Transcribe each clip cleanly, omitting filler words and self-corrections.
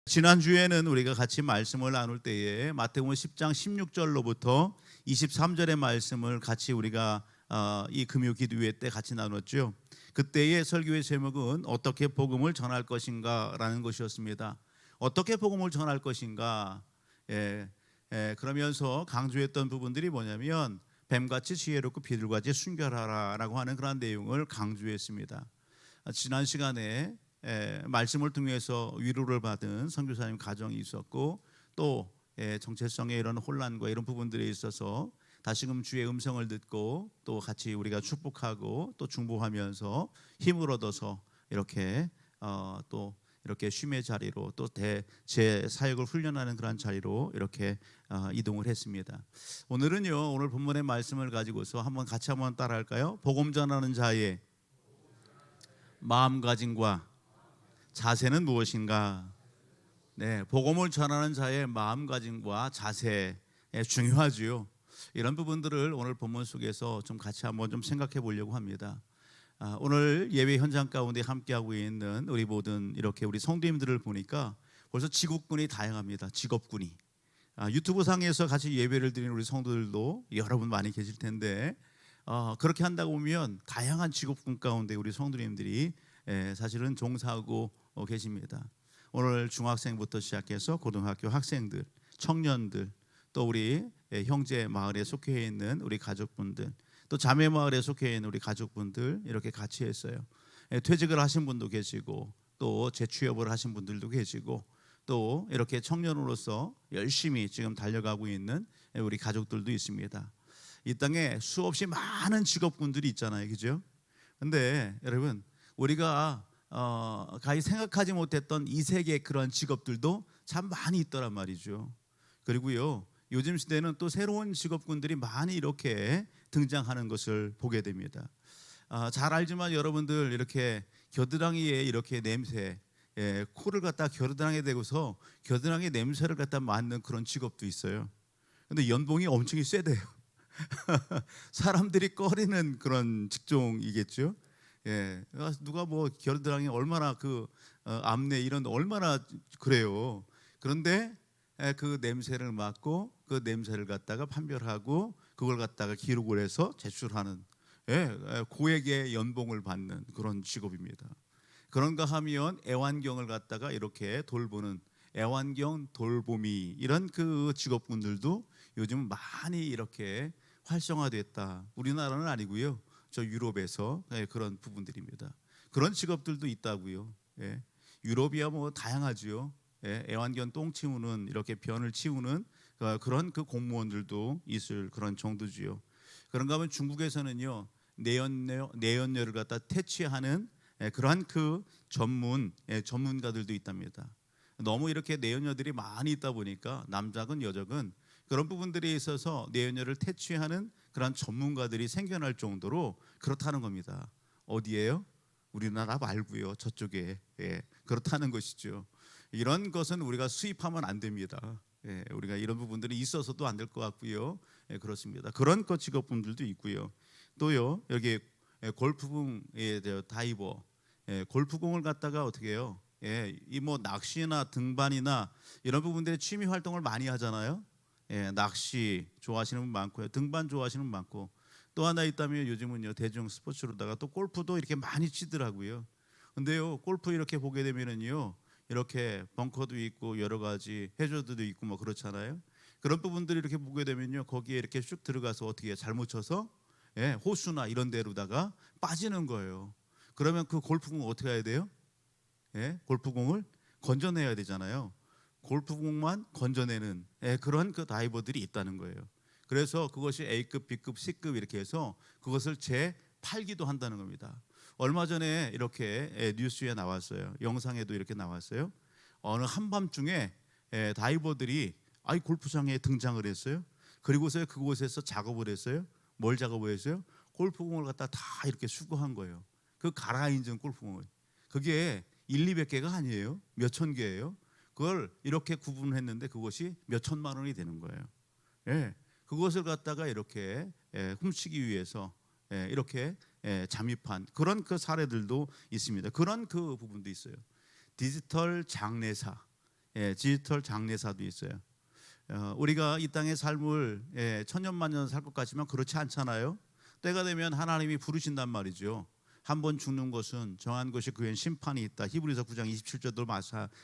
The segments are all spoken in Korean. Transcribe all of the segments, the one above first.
지난주에는 우리가 같이 말씀을 나눌 때에 마태복음 10장 16절로부터 23절의 말씀을 같이 우리가 이 금요 기도회 때 같이 나눴죠. 그때의 설교의 제목은 어떻게 복음을 전할 것인가라는 것이었습니다. 어떻게 복음을 전할 것인가. 그러면서 강조했던 부분들이 뭐냐면 뱀같이 지혜롭고 비둘같이 순결하라라고 하는 그런 내용을 강조했습니다. 지난 시간에 말씀을 통해서 위로를 받은 선교사님 가정이 있었고 또 정체성의 이런 혼란과 이런 부분들에 있어서 다시금 주의 음성을 듣고 또 같이 우리가 축복하고 또 중보하면서 힘을 얻어서 이렇게 또 이렇게 쉼의 자리로 또 제 사역을 훈련하는 그런 자리로 이렇게 이동을 했습니다. 오늘은요, 오늘 본문의 말씀을 가지고서 같이 한번 따라할까요? 복음 전하는 자의 마음가짐과 자세는 무엇인가? 네, 복음을 전하는 자의 마음가짐과 자세 중요하지요. 이런 부분들을 오늘 본문 속에서 좀 같이 한번 좀 생각해 보려고 합니다. 오늘 예배 현장 가운데 함께하고 있는 우리 모든 이렇게 우리 성도님들을 보니까 벌써 직업군이 다양합니다. 직업군이 유튜브 상에서 같이 예배를 드리는 우리 성도들도 여러분 많이 계실 텐데 그렇게 한다고 보면 다양한 직업군 가운데 우리 성도님들이 사실은 종사하고 계십니다. 오늘 중학생부터 시작해서 고등학교 학생들, 청년들, 또 우리 형제 마을에 속해 있는 우리 가족분들, 또 자매 마을에 속해 있는 우리 가족분들 이렇게 같이 했어요. 퇴직을 하신 분도 계시고 또 재취업을 하신 분들도 계시고 또 이렇게 청년으로서 열심히 지금 달려가고 있는 우리 가족들도 있습니다. 이 땅에 수없이 많은 직업군들이 있잖아요, 그죠? 근데 여러분 우리가 가히 생각하지 못했던 이 세계의 그런 직업들도 참 많이 있더란 말이죠. 그리고요, 요즘 시대는 또 새로운 직업군들이 많이 이렇게 등장하는 것을 보게 됩니다. 잘 알지만 여러분들 이렇게 겨드랑이에 이렇게 냄새, 코를 갖다 겨드랑이에 대고서 겨드랑이 냄새를 갖다 맡는 그런 직업도 있어요. 근데 연봉이 엄청 세대요. 사람들이 꺼리는 그런 직종이겠죠. 누가 뭐 겨드랑이 얼마나 암내 이런 얼마나 그래요. 그런데 그 냄새를 맡고 그 냄새를 갖다가 판별하고 그걸 갖다가 기록을 해서 제출하는 고액의 연봉을 받는 그런 직업입니다. 그런가 하면 애완경을 갖다가 이렇게 돌보는 애완경 돌보미 이런 그 직업군들도 요즘 많이 이렇게 활성화됐다. 우리나라는 아니고요. 저 유럽에서 그런 부분들입니다. 그런 직업들도 있다고요. 유럽이야 뭐 다양하지요. 애완견 똥 치우는 이렇게 변을 치우는 그런 그 공무원들도 있을 그런 정도지요. 그런가 하면 중국에서는요 내연녀를 갖다 퇴치하는 그러한 그 전문가들도 있답니다. 너무 이렇게 내연녀들이 많이 있다 보니까 남자건 여자건 그런 부분들에 있어서 내연녀를 퇴치하는 그런 전문가들이 생겨날 정도로 그렇다는 겁니다. 어디예요? 우리나라 말고요. 저쪽에 그렇다는 것이죠. 이런 것은 우리가 수입하면 안 됩니다. 우리가 이런 부분들이 있어서도 안 될 것 같고요. 그렇습니다. 그런 직업분들도 있고요. 또요 여기 골프공에 다이버, 골프공을 갖다가 어떻게 해요? 이 뭐 낚시나 등반이나 이런 부분들의 취미 활동을 많이 하잖아요. 낚시 좋아하시는 분 많고요. 등반 좋아하시는 분 많고 또 하나 있다면 요즘은요 대중 스포츠로다가 또 골프도 이렇게 많이 치더라고요. 근데요 골프 이렇게 보게 되면은요 이렇게 벙커도 있고 여러 가지 해저드도 있고 뭐 그렇잖아요. 그런 부분들을 이렇게 보게 되면요 거기에 이렇게 쭉 들어가서 어떻게 잘못 쳐서 호수나 이런 데로다가 빠지는 거예요. 그러면 그 골프공 어떻게 해야 돼요? 골프공을 건져내야 되잖아요. 골프공만 건져내는 그런 그 다이버들이 있다는 거예요. 그래서 그것이 A급, B급, C급 이렇게 해서 그것을 재팔기도 한다는 겁니다. 얼마 전에 이렇게 뉴스에 나왔어요. 영상에도 이렇게 나왔어요. 어느 한밤중에 다이버들이 골프장에 등장을 했어요. 그리고서 그곳에서 작업을 했어요. 뭘 작업을 했어요? 골프공을 갖다 다 이렇게 수거한 거예요. 그 가라앉은 골프공을. 그게 1,200개가 아니에요. 몇천 개예요. 그걸 이렇게 구분했는데 그것이 몇 천만 원이 되는 거예요. 그것을 갖다가 이렇게 훔치기 위해서 이렇게 잠입한 그런 그 사례들도 있습니다. 그런 그 부분도 있어요. 디지털 장례사, 디지털 장례사도 있어요. 우리가 이 땅의 삶을 천년만년 살 것 같지만 그렇지 않잖아요. 때가 되면 하나님이 부르신단 말이죠. 한 번 죽는 것은 정한 것이 그 후엔 심판이 있다. 히브리서 9장 27절도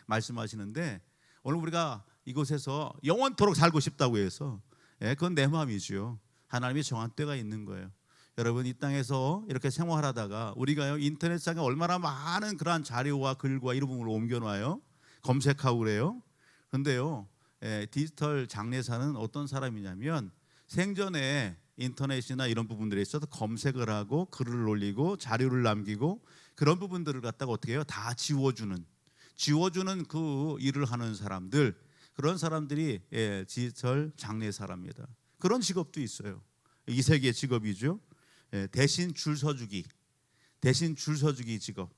말씀하시는데 오늘 우리가 이곳에서 영원토록 살고 싶다고 해서 그건 내 마음이죠. 하나님이 정한 때가 있는 거예요. 여러분 이 땅에서 이렇게 생활하다가 우리가요 인터넷상에 얼마나 많은 그러한 자료와 글과 이런 부분을 옮겨놔요. 검색하고 그래요. 그런데요 디지털 장례사는 어떤 사람이냐면 생전에 인터넷이나 이런 부분들에 있어서 검색을 하고 글을 올리고 자료를 남기고 그런 부분들을 갖다가 어떻게 해요? 다 지워주는 그 일을 하는 사람들, 그런 사람들이 디지털 장례사랍니다. 그런 직업도 있어요. 이 세계의 직업이죠. 대신 줄 서주기 직업.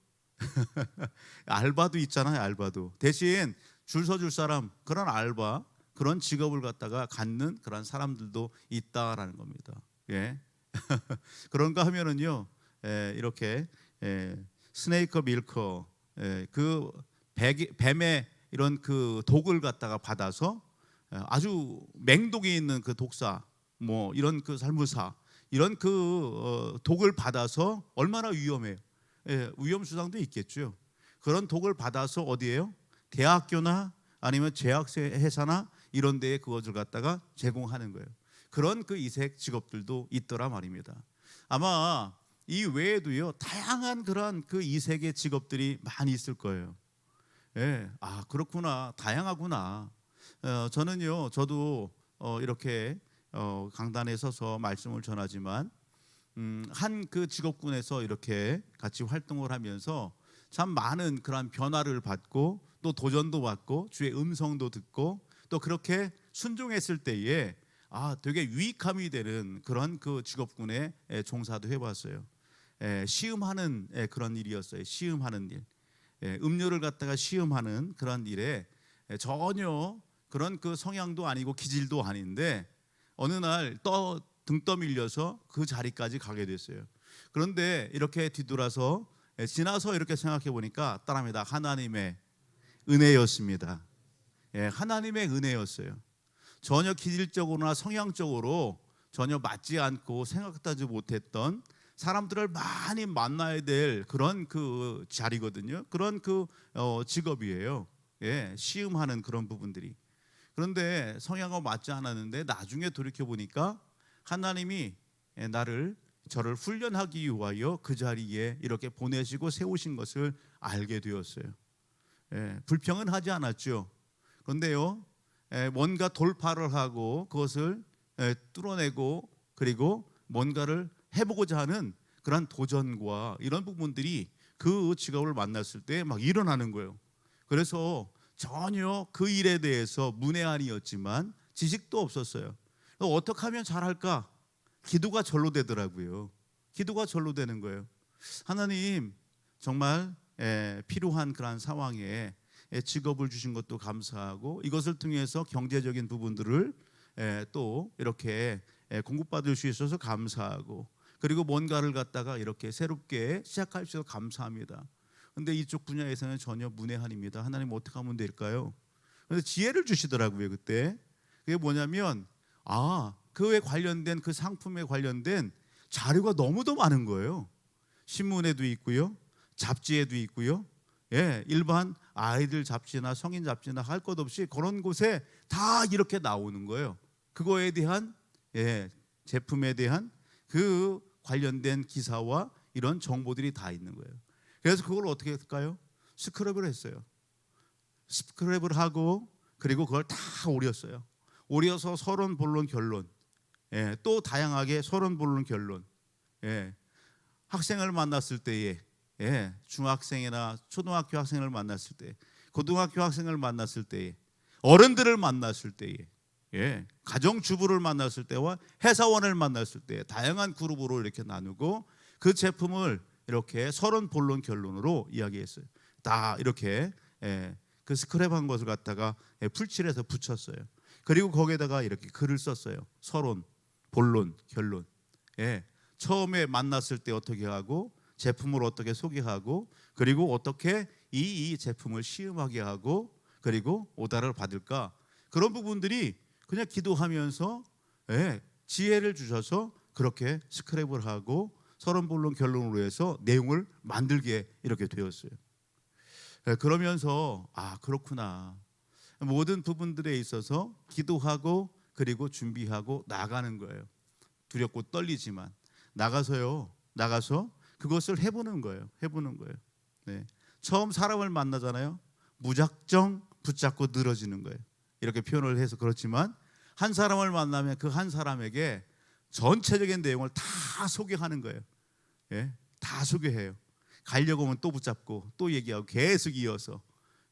알바도 있잖아요. 알바도 대신 줄 서줄 사람, 그런 알바, 그런 직업을 갖다가 갖는 그런 사람들도 있다라는 겁니다. 그런가 하면은요 이렇게 스네이커 밀커 그 뱀의 이런 그 독을 갖다가 받아서 아주 맹독이 있는 그 독사 뭐 이런 그 살무사 이런 그 독을 받아서 얼마나 위험해요. 위험 수당도 있겠죠. 그런 독을 받아서 어디에요? 대학교나 아니면 제약회사나 이런 데에 그것을 갖다가 제공하는 거예요. 그런 그 이색 직업들도 있더라 말입니다. 아마 이 외에도요 다양한 그런 그 이색의 직업들이 많이 있을 거예요. 그렇구나, 다양하구나. 저도 이렇게 강단에 서서 말씀을 전하지만 한 그 직업군에서 이렇게 같이 활동을 하면서 참 많은 그런 변화를 받고 또 도전도 받고 주의 음성도 듣고 또 그렇게 순종했을 때에 되게 유익함이 되는 그런 그 직업군에 종사도 해봤어요. 시음하는 그런 일이었어요. 시음하는 일. 음료를 갖다가 시음하는 그런 일에 전혀 그런 그 성향도 아니고 기질도 아닌데 어느 날 등 떠밀려서 그 자리까지 가게 됐어요. 그런데 이렇게 뒤돌아서 지나서 이렇게 생각해 보니까 따라합니다. 하나님의 은혜였습니다. 하나님의 은혜였어요. 전혀 기질적으로나 성향적으로 전혀 맞지 않고 생각하지 못했던 사람들을 많이 만나야 될 그런 그 자리거든요. 그런 그 직업이에요. 시음하는 그런 부분들이. 그런데 성향과 맞지 않았는데 나중에 돌이켜 보니까 하나님이 저를 훈련하기 위하여 그 자리에 이렇게 보내시고 세우신 것을 알게 되었어요. 불평은 하지 않았죠. 그런데요 뭔가 돌파를 하고 그것을 뚫어내고 그리고 뭔가를 해보고자 하는 그런 도전과 이런 부분들이 그 직업을 만났을 때 막 일어나는 거예요. 그래서 전혀 그 일에 대해서 문외한이었지만 지식도 없었어요. 어떻게 하면 잘할까? 기도가 절로 되더라고요. 기도가 절로 되는 거예요. 하나님 정말 필요한 그런 상황에 직업을 주신 것도 감사하고 이것을 통해서 경제적인 부분들을 또 이렇게 공급받을 수 있어서 감사하고 그리고 뭔가를 갖다가 이렇게 새롭게 시작할 수 있어서 감사합니다. 그런데 이쪽 분야에서는 전혀 문외한입니다. 하나님 어떻게 하면 될까요? 그래서 지혜를 주시더라고요. 그때 그게 뭐냐면 그에 관련된 그 상품에 관련된 자료가 너무도 많은 거예요. 신문에도 있고요, 잡지에도 있고요. 일반 아이들 잡지나 성인 잡지나 할 것 없이 그런 곳에 다 이렇게 나오는 거예요. 그거에 대한 제품에 대한 그 관련된 기사와 이런 정보들이 다 있는 거예요. 그래서 그걸 어떻게 할까요? 스크랩을 했어요. 스크랩을 하고 그리고 그걸 다 오렸어요. 오려서 서론, 본론, 결론. 또 다양하게 서론, 본론, 결론. 학생을 만났을 때에 중학생이나 초등학교 학생을 만났을 때, 고등학교 학생을 만났을 때에, 어른들을 만났을 때에, 가정주부를 만났을 때와 회사원을 만났을 때 다양한 그룹으로 이렇게 나누고 그 제품을 이렇게 서론, 본론, 결론으로 이야기했어요. 다 이렇게 그 스크랩한 것을 갖다가 풀칠해서 붙였어요. 그리고 거기에다가 이렇게 글을 썼어요. 서론, 본론, 결론. 처음에 만났을 때 어떻게 하고 제품을 어떻게 소개하고 그리고 어떻게 이 제품을 시음하게 하고 그리고 오다를 받을까? 그런 부분들이 그냥 기도하면서 지혜를 주셔서 그렇게 스크랩을 하고 서론본론 결론으로 해서 내용을 만들게 이렇게 되었어요. 그러면서 그렇구나. 모든 부분들에 있어서 기도하고 그리고 준비하고 나가는 거예요. 두렵고 떨리지만 나가서 그것을 해보는 거예요. 네. 처음 사람을 만나잖아요. 무작정 붙잡고 늘어지는 거예요. 이렇게 표현을 해서 그렇지만 한 사람을 만나면 그 한 사람에게 전체적인 내용을 다 소개하는 거예요. 다 소개해요. 가려고 하면 또 붙잡고 또 얘기하고 계속 이어서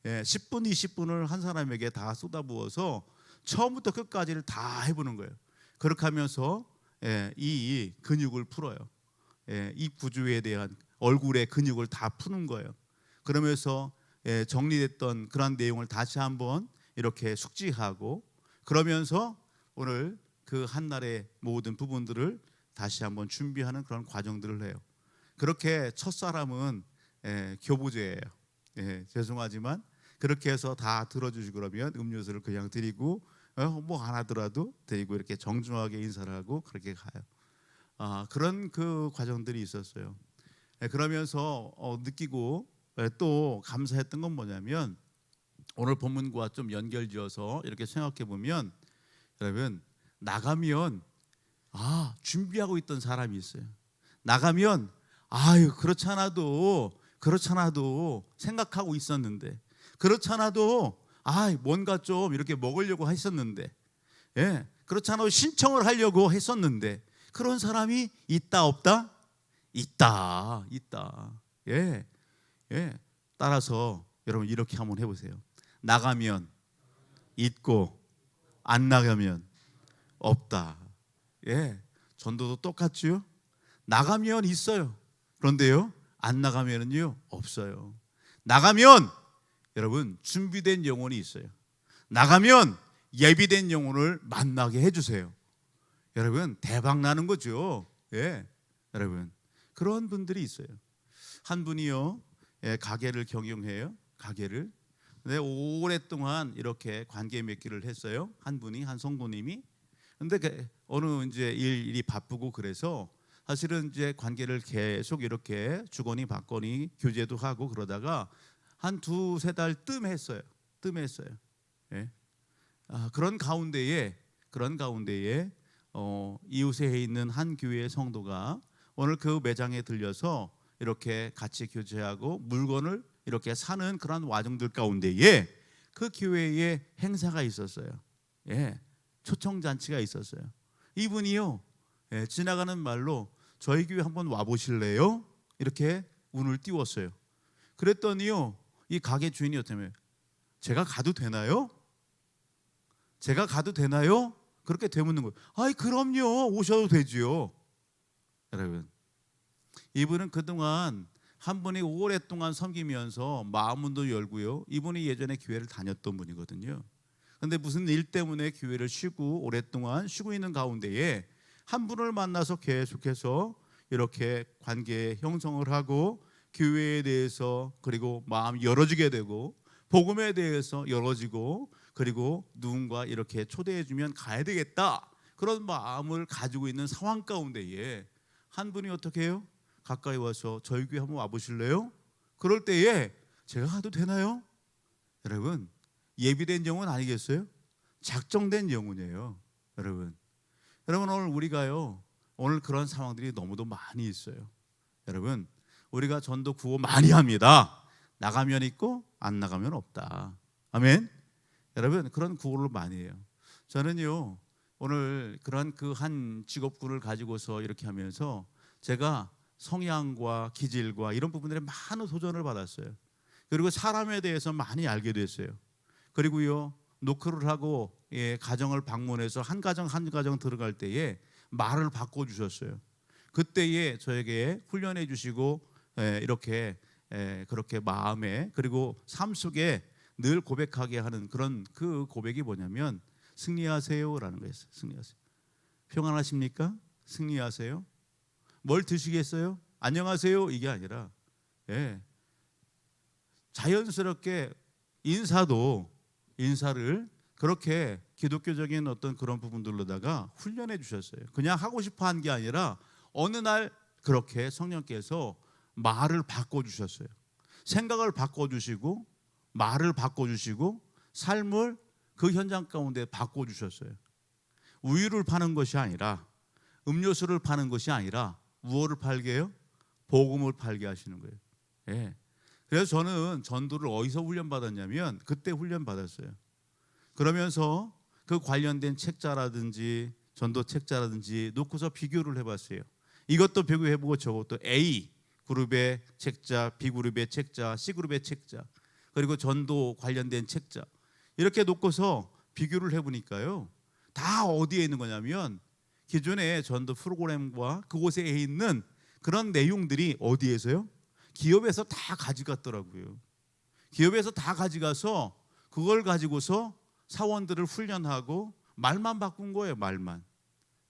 10분, 20분을 한 사람에게 다 쏟아부어서 처음부터 끝까지를 다 해보는 거예요. 그렇게 하면서 이 근육을 풀어요. 이 구조에 대한 얼굴의 근육을 다 푸는 거예요. 그러면서 정리됐던 그런 내용을 다시 한번 이렇게 숙지하고 그러면서 오늘 그 한날의 모든 부분들을 다시 한번 준비하는 그런 과정들을 해요. 그렇게 첫사람은 교보제예요. 죄송하지만 그렇게 해서 다 들어주시고 그러면 음료수를 그냥 드리고 뭐 안 하더라도 드리고 이렇게 정중하게 인사를 하고 그렇게 가요. 그런 그 과정들이 있었어요. 그러면서 느끼고 또 감사했던 건 뭐냐면 오늘 본문과 좀 연결지어서 이렇게 생각해 보면 여러분 나가면 준비하고 있던 사람이 있어요. 나가면 그렇잖아도 생각하고 있었는데 그렇잖아도 뭔가 좀 이렇게 먹으려고 했었는데 그렇잖아도 신청을 하려고 했었는데 그런 사람이 있다 없다? 있다. 따라서 여러분 이렇게 한번 해보세요. 나가면 있고 안 나가면 없다. 전도도 똑같죠. 나가면 있어요. 그런데요 안 나가면은요 없어요. 나가면 여러분 준비된 영혼이 있어요. 나가면 예비된 영혼을 만나게 해주세요. 여러분 대박 나는 거죠. 여러분 그런 분들이 있어요. 한 분이요 가게를 경영해요. 가게를. 근데 오랫동안 이렇게 관계 맺기를 했어요. 한 분이 한 성도님이. 근데 어느 이제 일이 바쁘고 그래서 사실은 이제 관계를 계속 이렇게 주거니 받거니 교제도 하고 그러다가 한 두세 달 뜸했어요. 그런 가운데에 이웃에 있는 한 교회의 성도가 오늘 그 매장에 들려서 이렇게 같이 교제하고 물건을 이렇게 사는 그런 와중들 가운데에 그 교회에 행사가 있었어요. 초청 잔치가 있었어요. 이분이요 지나가는 말로 저희 교회 한번 와 보실래요? 이렇게 운을 띄웠어요. 그랬더니요 이 가게 주인이 어쩌면 제가 가도 되나요? 그렇게 되묻는 거예요. 그럼요 오셔도 되지요. 여러분 이분은 그동안 한 분이 오랫동안 섬기면서 마음문도 열고요. 이분이 예전에 교회를 다녔던 분이거든요. 그런데 무슨 일 때문에 교회를 쉬고 오랫동안 쉬고 있는 가운데에 한 분을 만나서 계속해서 이렇게 관계 형성을 하고 교회에 대해서 그리고 마음이 열어지게 되고 복음에 대해서 열어지고 그리고 누군가 이렇게 초대해주면 가야 되겠다 그런 마음을 가지고 있는 상황 가운데에 한 분이 어떻게 해요? 가까이 와서 저희 교회 한번 와보실래요? 그럴 때에 제가 가도 되나요? 여러분 예비된 영혼 아니겠어요? 작정된 영혼이에요. 여러분 오늘 우리가요 오늘 그런 상황들이 너무도 많이 있어요. 여러분 우리가 전도 구호 많이 합니다. 나가면 있고 안 나가면 없다. 아멘. 여러분 그런 구호를 많이 해요. 저는요 오늘 그런 그 한 직업군을 가지고서 이렇게 하면서 제가 성향과 기질과 이런 부분들에 많은 도전을 받았어요. 그리고 사람에 대해서 많이 알게 됐어요. 그리고요 노크를 하고 가정을 방문해서 한 가정 들어갈 때에 말을 바꿔주셨어요. 그때에 저에게 훈련해 주시고 이렇게 그렇게 마음에 그리고 삶 속에 늘 고백하게 하는 그런 그 고백이 뭐냐면 승리하세요라는 거였어요. 승리하세요. 평안하십니까? 승리하세요. 뭘 드시겠어요? 안녕하세요 이게 아니라 자연스럽게 인사도 인사를 그렇게 기독교적인 어떤 그런 부분들로다가 훈련해 주셨어요. 그냥 하고 싶어 한 게 아니라 어느 날 그렇게 성령께서 말을 바꿔주셨어요. 생각을 바꿔주시고 말을 바꿔주시고 삶을 그 현장 가운데 바꿔주셨어요. 우유를 파는 것이 아니라 음료수를 파는 것이 아니라 무엇을 팔게 해요? 복음을 팔게 하시는 거예요. 예. 그래서 저는 전도를 어디서 훈련받았냐면 그때 훈련받았어요. 그러면서 그 관련된 책자라든지 전도 책자라든지 놓고서 비교를 해봤어요. 이것도 비교해보고 저것도 A 그룹의 책자, B 그룹의 책자, C 그룹의 책자, 그리고 전도 관련된 책자 이렇게 놓고서 비교를 해보니까요, 다 어디에 있는 거냐면 기존의 전도 프로그램과 그곳에 있는 그런 내용들이 어디에서요? 기업에서 다 가져갔더라고요. 기업에서 다 가져가서 그걸 가지고서 사원들을 훈련하고 말만 바꾼 거예요. 말만,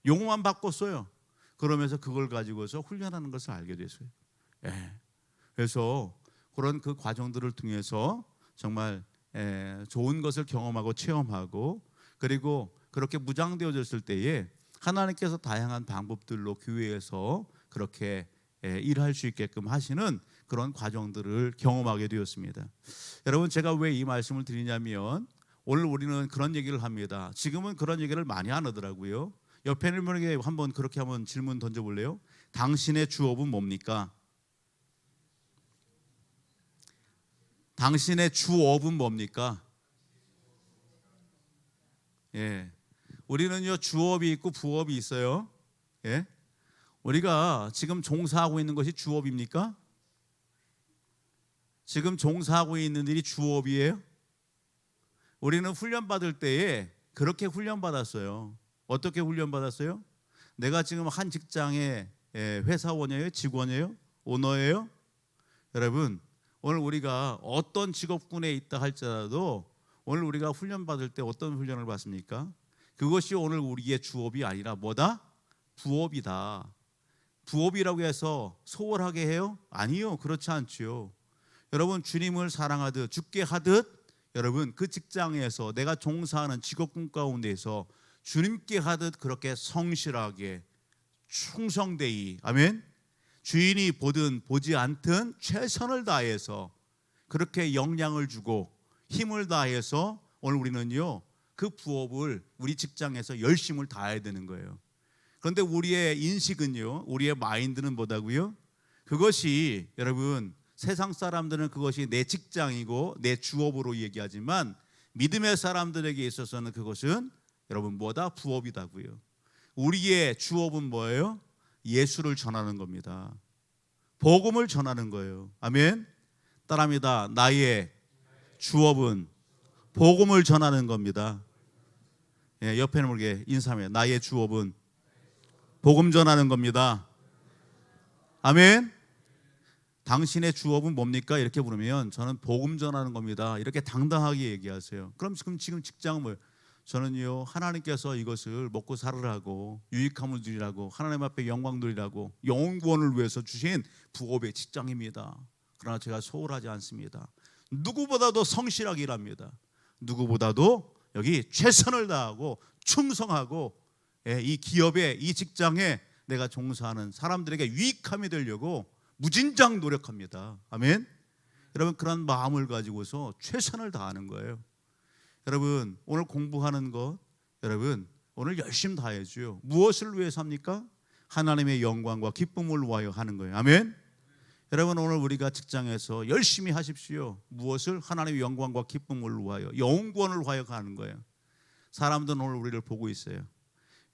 용어만 바꿨어요. 그러면서 그걸 가지고서 훈련하는 것을 알게 됐어요. 예. 그래서 그런 그 과정들을 통해서 정말 좋은 것을 경험하고 체험하고, 그리고 그렇게 무장되어졌을 때에 하나님께서 다양한 방법들로 교회에서 그렇게 일할 수 있게끔 하시는 그런 과정들을 경험하게 되었습니다. 여러분, 제가 왜 이 말씀을 드리냐면 오늘 우리는 그런 얘기를 합니다. 지금은 그런 얘기를 많이 안 하더라고요. 옆에 있는 분에게 한번 그렇게 한번 질문 던져볼래요? 당신의 주업은 뭡니까? 당신의 주업은 뭡니까? 예, 우리는요 주업이 있고 부업이 있어요. 예, 우리가 지금 종사하고 있는 것이 주업입니까? 지금 종사하고 있는 일이 주업이에요? 우리는 훈련받을 때에 그렇게 훈련받았어요. 어떻게 훈련받았어요? 내가 지금 한 직장의 회사원이에요? 직원이에요? 오너예요? 여러분, 오늘 우리가 어떤 직업군에 있다 할지라도 오늘 우리가 훈련받을 때 어떤 훈련을 받습니까? 그것이 오늘 우리의 주업이 아니라 뭐다? 부업이다. 부업이라고 해서 소홀하게 해요? 아니요, 그렇지 않지요. 여러분, 주님을 사랑하듯 죽게 하듯 여러분 그 직장에서 내가 종사하는 직업군 가운데에서 주님께 하듯 그렇게 성실하게 충성되이, 아멘, 주인이 보든 보지 않든 최선을 다해서 그렇게 역량을 주고 힘을 다해서 오늘 우리는요 그 부업을 우리 직장에서 열심을 다해야 되는 거예요. 그런데 우리의 인식은요, 우리의 마인드는 뭐다고요? 그것이 여러분, 세상 사람들은 그것이 내 직장이고 내 주업으로 얘기하지만 믿음의 사람들에게 있어서는 그것은 여러분 뭐다? 부업이다고요. 우리의 주업은 뭐예요? 예수를 전하는 겁니다. 복음을 전하는 거예요. 아멘. 따라합니다. 나의 주업은 복음을 전하는 겁니다. 예, 옆에 있는 분에게 인사하며 나의 주업은 복음 전하는 겁니다. 아멘. 당신의 주업은 뭡니까? 이렇게 물으면 저는 복음 전하는 겁니다. 이렇게 당당하게 얘기하세요. 그럼 지금 직장은 뭐예요? 저는요 하나님께서 이것을 먹고 살으라고 유익함을 누리라고 하나님 앞에 영광 누리라고 영혼 구원을 위해서 주신 부업의 직장입니다. 그러나 제가 소홀하지 않습니다. 누구보다도 성실하게 일합니다. 누구보다도 여기 최선을 다하고 충성하고 이 기업에 이 직장에 내가 종사하는 사람들에게 유익함이 되려고 무진장 노력합니다. 아멘. 여러분, 그런 마음을 가지고서 최선을 다하는 거예요. 여러분, 오늘 공부하는 것 여러분 오늘 열심히 다해줘요. 무엇을 위해서 합니까? 하나님의 영광과 기쁨을 위하여 하는 거예요. 아멘. 여러분, 오늘 우리가 직장에서 열심히 하십시오. 무엇을? 하나님의 영광과 기쁨을 위하여, 영구원을 위하여 하는 거예요. 사람들은 오늘 우리를 보고 있어요.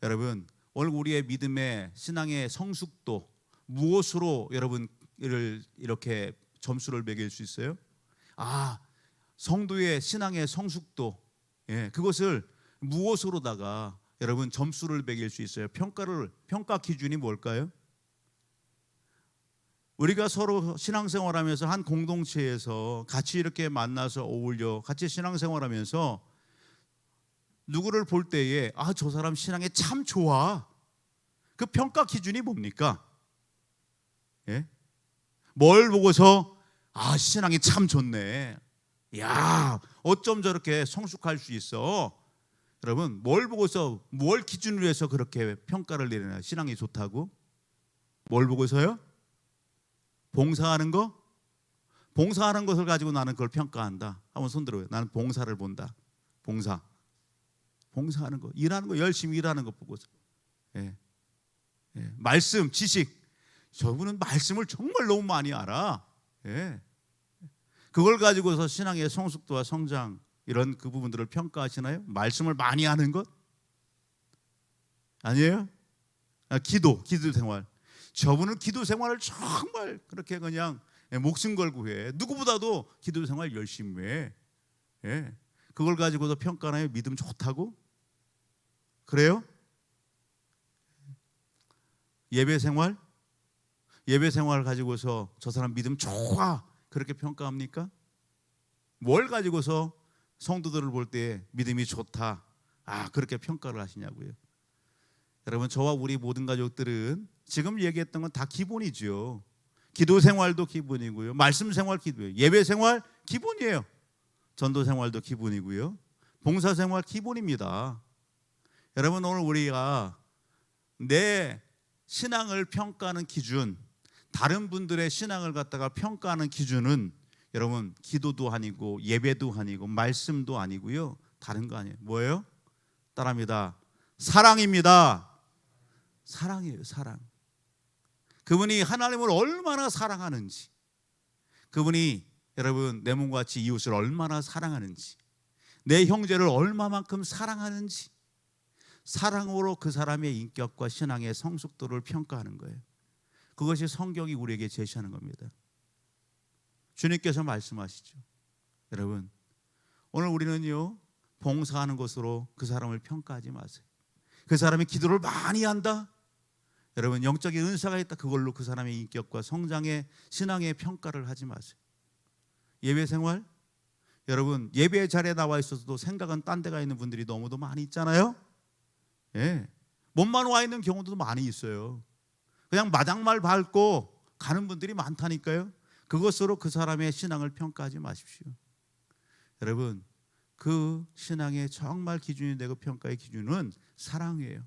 여러분, 오늘 우리의 믿음의 신앙의 성숙도 무엇으로 여러분을 이렇게 점수를 매길 수 있어요? 성도의 신앙의 성숙도, 그것을 무엇으로다가 여러분 점수를 매길 수 있어요? 평가 기준이 뭘까요? 우리가 서로 신앙생활하면서 한 공동체에서 같이 이렇게 만나서 어울려 같이 신앙생활하면서 누구를 볼 때에 저 사람 신앙이 참 좋아. 그 평가 기준이 뭡니까? 뭘 보고서 신앙이 참 좋네. 야, 어쩜 저렇게 성숙할 수 있어? 여러분, 뭘 보고서, 뭘 기준으로 해서 그렇게 평가를 내리나? 신앙이 좋다고? 뭘 보고서요? 봉사하는 거? 봉사하는 것을 가지고 나는 그걸 평가한다. 한번 손 들어요. 나는 봉사를 본다. 봉사하는 거, 일하는 거, 열심히 일하는 것 보고서. 예. 예. 말씀, 지식. 저분은 말씀을 정말 너무 많이 알아. 예. 그걸 가지고서 신앙의 성숙도와 성장, 이런 그 부분들을 평가하시나요? 말씀을 많이 하는 것? 아니에요? 기도 생활. 저분은 기도 생활을 정말 그렇게 그냥 목숨 걸고 해. 누구보다도 기도 생활 열심히 해. 예. 그걸 가지고도 평가나요? 믿음 좋다고? 그래요? 예배 생활 가지고서 저 사람 믿음 좋아, 그렇게 평가합니까? 뭘 가지고서 성도들을 볼 때 믿음이 좋다, 그렇게 평가를 하시냐고요. 여러분, 저와 우리 모든 가족들은 지금 얘기했던 건 다 기본이죠. 기도 생활도 기본이고요, 말씀 생활 기도예요, 예배 생활 기본이에요, 전도 생활도 기본이고요, 봉사 생활 기본입니다. 여러분, 오늘 우리가 내 신앙을 평가하는 기준, 다른 분들의 신앙을 갖다가 평가하는 기준은 여러분, 기도도 아니고 예배도 아니고 말씀도 아니고요, 다른 거 아니에요. 뭐예요? 따라합니다. 사랑입니다. 사랑이에요. 사랑. 그분이 하나님을 얼마나 사랑하는지, 그분이 여러분 내 몸과 같이 이웃을 얼마나 사랑하는지, 내 형제를 얼마만큼 사랑하는지, 사랑으로 그 사람의 인격과 신앙의 성숙도를 평가하는 거예요. 그것이 성경이 우리에게 제시하는 겁니다. 주님께서 말씀하시죠. 여러분, 오늘 우리는요, 봉사하는 것으로 그 사람을 평가하지 마세요. 그 사람이 기도를 많이 한다, 여러분 영적인 은사가 있다, 그걸로 그 사람의 인격과 성장의 신앙의 평가를 하지 마세요. 예배 생활, 여러분 예배 자리에 나와 있어서도 생각은 딴 데가 있는 분들이 너무도 많이 있잖아요. 예, 몸만 와 있는 경우도 많이 있어요. 그냥 마당말 밟고 가는 분들이 많다니까요. 그것으로 그 사람의 신앙을 평가하지 마십시오. 여러분, 그 신앙의 정말 기준이 되고 평가의 기준은 사랑이에요.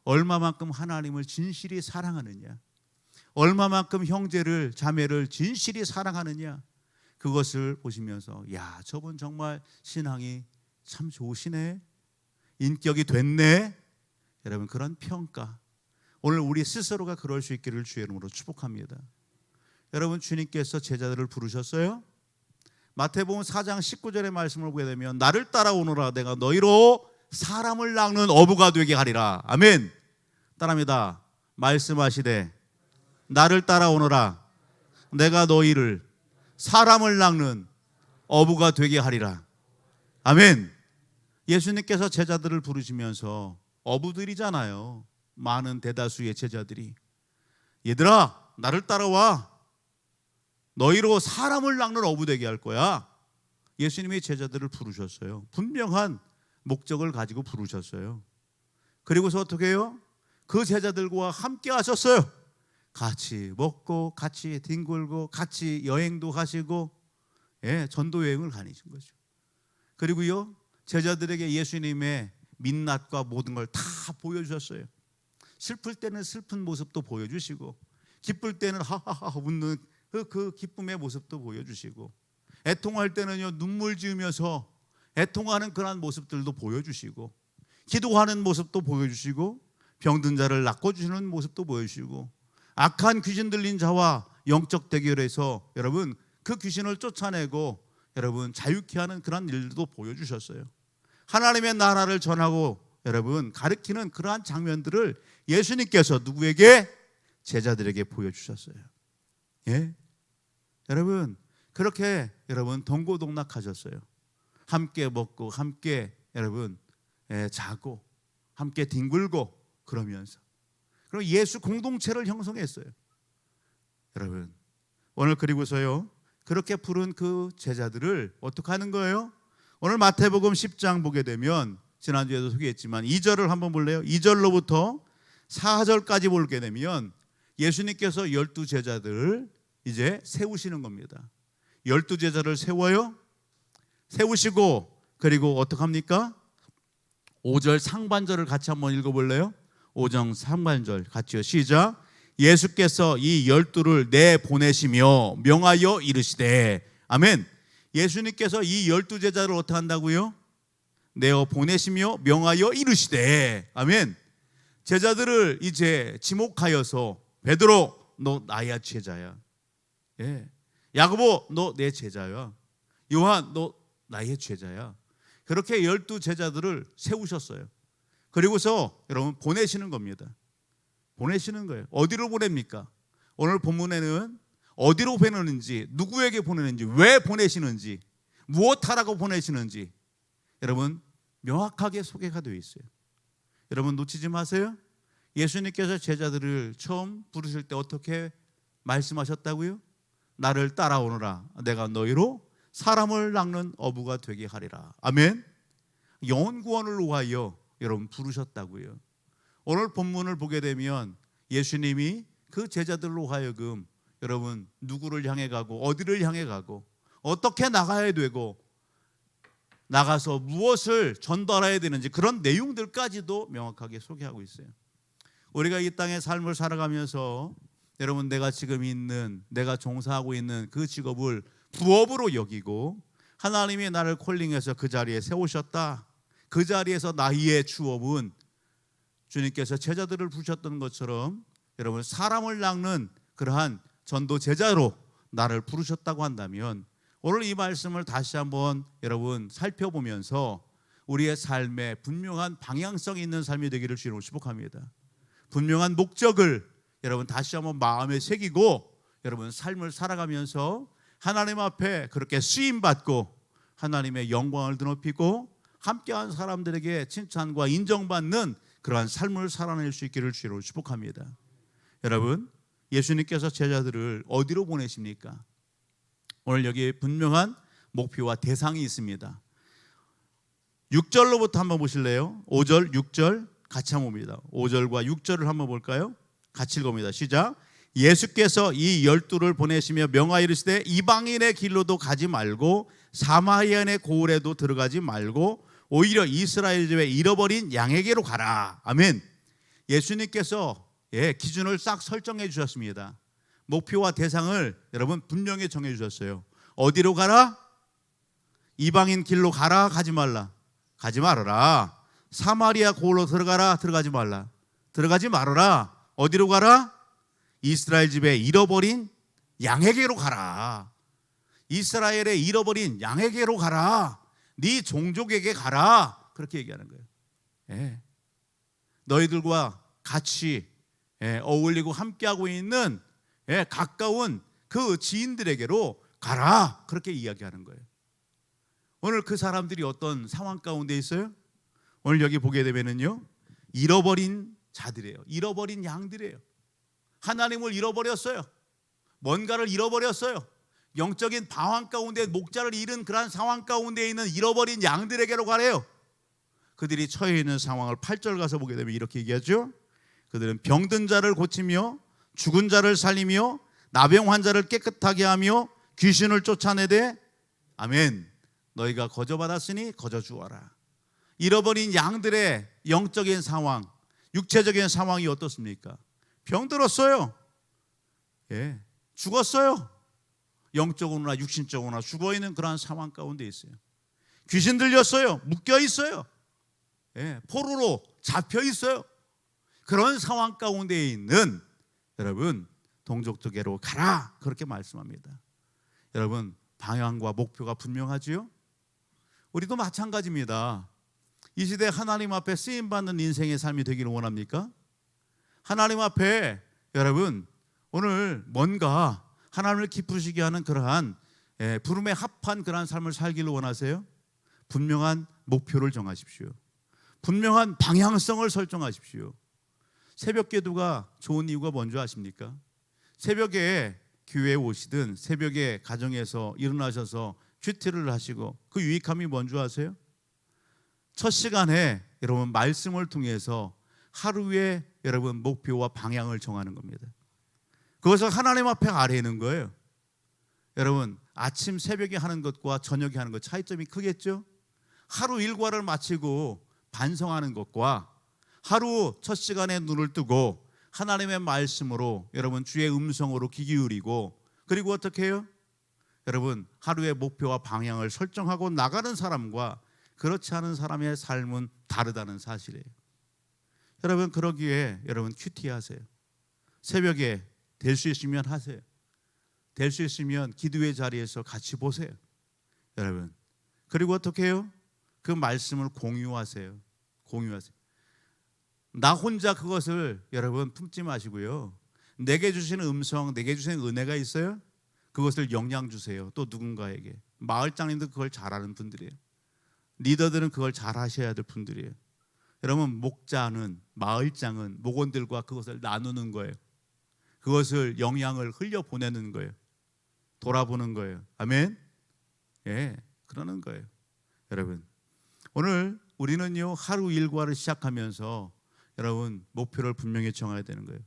얼마만큼 하나님을 진실이 사랑하느냐, 얼마만큼 형제를 자매를 진실이 사랑하느냐, 그것을 보시면서 야, 저분 정말 신앙이 참 좋으시네, 인격이 됐네, 여러분 그런 평가, 오늘 우리 스스로가 그럴 수 있기를 주의 이름으로 축복합니다. 여러분, 주님께서 제자들을 부르셨어요. 마태복음 4장 19절의 말씀을 보게 되면 나를 따라오너라, 내가 너희로 사람을 낚는 어부가 되게 하리라. 아멘. 따라합니다. 말씀하시되 나를 따라오너라, 내가 너희를 사람을 낚는 어부가 되게 하리라. 아멘. 예수님께서 제자들을 부르시면서 어부들이잖아요. 많은 대다수의 제자들이, 얘들아 나를 따라와, 너희로 사람을 낚는 어부 되게 할 거야. 예수님이 제자들을 부르셨어요. 분명한 목적을 가지고 부르셨어요. 그리고서 어떻게 해요? 그 제자들과 함께 하셨어요. 같이 먹고 같이 뒹굴고 같이 여행도 하시고, 예, 전도 여행을 다니신 거죠. 그리고요, 제자들에게 예수님의 민낯과 모든 걸 다 보여주셨어요. 슬플 때는 슬픈 모습도 보여주시고, 기쁠 때는 하하하 웃는 그 기쁨의 모습도 보여주시고, 애통할 때는요 눈물 지으면서 애통하는 그런 모습들도 보여주시고, 기도하는 모습도 보여주시고, 병든 자를 낚아주시는 모습도 보여주시고, 악한 귀신 들린 자와 영적 대결에서 여러분 그 귀신을 쫓아내고 여러분 자유케 하는 그런 일도 보여주셨어요. 하나님의 나라를 전하고 여러분 가르치는 그러한 장면들을 예수님께서 누구에게? 제자들에게 보여주셨어요. 예? 여러분 그렇게 여러분 동고동락하셨어요. 함께 먹고 함께 여러분 자고 함께 뒹굴고 그러면서, 그럼 예수 공동체를 형성했어요. 여러분 오늘 그리고서요 그렇게 부른 그 제자들을 어떻게 하는 거예요? 오늘 마태복음 10장 보게 되면 지난주에도 소개했지만 2절을 한번 볼래요? 2절로부터 4절까지 보게 되면 예수님께서 12제자들을 이제 세우시는 겁니다. 12제자를 세워요. 세우시고 그리고 어떡합니까? 5절 상반절을 같이 한번 읽어볼래요? 5절 상반절 같이요. 시작. 예수께서 이 12를 내보내시며 명하여 이르시되. 아멘. 예수님께서 이 12제자를 어떻게 한다고요? 내어 보내시며 명하여 이르시되. 아멘. 제자들을 이제 지목하여서 베드로 너 나야 제자야. 예. 야고보 너 내 제자야. 요한 너 나의 제자야. 그렇게 12제자들을 세우셨어요. 그리고서 여러분 보내시는 겁니다. 보내시는 거예요. 어디로 보냅니까? 오늘 본문에는 어디로 보내는지, 누구에게 보내는지, 왜 보내시는지, 무엇하라고 보내시는지 여러분 명확하게 소개가 되어 있어요. 여러분 놓치지 마세요. 예수님께서 제자들을 처음 부르실 때 어떻게 말씀하셨다고요? 나를 따라오너라. 내가 너희로 사람을 낚는 어부가 되게 하리라. 아멘. 영혼 구원을 위하여 여러분 부르셨다고요. 오늘 본문을 보게 되면 예수님이 그 제자들로 하여금 여러분 누구를 향해 가고 어디를 향해 가고 어떻게 나가야 되고 나가서 무엇을 전달해야 되는지 그런 내용들까지도 명확하게 소개하고 있어요. 우리가 이 땅의 삶을 살아가면서 여러분 내가 지금 있는 내가 종사하고 있는 그 직업을 부업으로 여기고 하나님이 나를 콜링해서 그 자리에 세우셨다. 그 자리에서 나의 주업은 주님께서 제자들을 부르셨던 것처럼 여러분 사람을 낚는 그러한 전도 제자로 나를 부르셨다고 한다면 오늘 이 말씀을 다시 한번 여러분 살펴보면서 우리의 삶에 분명한 방향성이 있는 삶이 되기를 주님으로 축복합니다. 분명한 목적을 여러분 다시 한번 마음에 새기고 여러분 삶을 살아가면서 하나님 앞에 그렇게 쓰임받고 하나님의 영광을 드높이고 함께한 사람들에게 칭찬과 인정받는 그러한 삶을 살아낼 수 있기를 주로 축복합니다. 여러분 예수님께서 제자들을 어디로 보내십니까? 오늘 여기에 분명한 목표와 대상이 있습니다. 6절로부터 한번 보실래요? 5절, 6절 같이 한번 봅니다. 5절과 6절을 한번 볼까요? 같이 읽어봅니다. 시작. 예수께서 이 12를 보내시며 명하여 이르시되 이방인의 길로도 가지 말고 사마리아인의 고을에도 들어가지 말고 오히려 이스라엘 집에 잃어버린 양에게로 가라. 아멘. 예수님께서 기준을 싹 설정해 주셨습니다. 목표와 대상을 여러분 분명히 정해 주셨어요. 어디로 가라? 이방인 길로 가라? 가지 말라? 가지 말아라. 사마리아 고을로 들어가라? 들어가지 말라? 들어가지 말아라. 어디로 가라? 이스라엘 집에 잃어버린 양에게로 가라. 이스라엘에 잃어버린 양에게로 가라. 네 종족에게 가라. 그렇게 얘기하는 거예요. 너희들과 같이 어울리고 함께하고 있는 가까운 그 지인들에게로 가라. 그렇게 이야기하는 거예요. 오늘 그 사람들이 어떤 상황 가운데 있어요? 오늘 여기 보게 되면은요, 잃어버린 자들이에요. 잃어버린 양들이에요. 하나님을 잃어버렸어요. 뭔가를 잃어버렸어요. 영적인 방황 가운데 목자를 잃은 그러한 상황 가운데 있는 잃어버린 양들에게로 가래요. 그들이 처해 있는 상황을 8절 가서 보게 되면 이렇게 얘기하죠. 그들은 병든 자를 고치며 죽은 자를 살리며 나병 환자를 깨끗하게 하며 귀신을 쫓아내되 아멘. 너희가 거저받았으니 거저 주어라. 잃어버린 양들의 영적인 상황, 육체적인 상황이 어떻습니까? 병들었어요. 죽었어요. 영적으로나 육신적으로나 죽어있는 그러한 상황 가운데 있어요. 귀신 들렸어요. 묶여 있어요. 포로로 잡혀 있어요. 그런 상황 가운데 있는 여러분 동족에게로 가라. 그렇게 말씀합니다. 여러분 방향과 목표가 분명하지요? 우리도 마찬가지입니다. 이 시대 하나님 앞에 쓰임받는 인생의 삶이 되기를 원합니까? 하나님 앞에 여러분 오늘 뭔가 하나님을 기쁘시게 하는 그러한 부름에 합한 그러한 삶을 살기를 원하세요? 분명한 목표를 정하십시오. 분명한 방향성을 설정하십시오. 새벽 기도가 좋은 이유가 뭔지 아십니까? 새벽에 교회에 오시든 새벽에 가정에서 일어나셔서 큐티를 하시고 그 유익함이 뭔지 아세요? 첫 시간에 여러분 말씀을 통해서 하루의 여러분 목표와 방향을 정하는 겁니다. 그것을 하나님 앞에 아뢰는 거예요. 여러분 아침 새벽에 하는 것과 저녁에 하는 것 차이점이 크겠죠? 하루 일과를 마치고 반성하는 것과 하루 첫 시간에 눈을 뜨고 하나님의 말씀으로 여러분 주의 음성으로 귀 기울이고 그리고 어떻게 해요? 여러분 하루의 목표와 방향을 설정하고 나가는 사람과 그렇지 않은 사람의 삶은 다르다는 사실이에요. 여러분 그러기에 여러분 큐티하세요. 새벽에 될 수 있으면 하세요. 될 수 있으면 기도의 자리에서 같이 보세요. 여러분 그리고 어떻게 해요? 그 말씀을 공유하세요. 공유하세요. 나 혼자 그것을 여러분 품지 마시고요. 내게 주시는 음성, 내게 주시는 은혜가 있어요. 그것을 영향 주세요. 또 누군가에게. 마을장님도 그걸 잘하는 분들이에요. 리더들은 그걸 잘 하셔야 될 분들이에요. 여러분 목자는 마을장은 목원들과 그것을 나누는 거예요. 그것을 영향을 흘려보내는 거예요. 돌아보는 거예요. 아멘. 예, 그러는 거예요. 여러분 오늘 우리는요 하루 일과를 시작하면서 여러분 목표를 분명히 정해야 되는 거예요.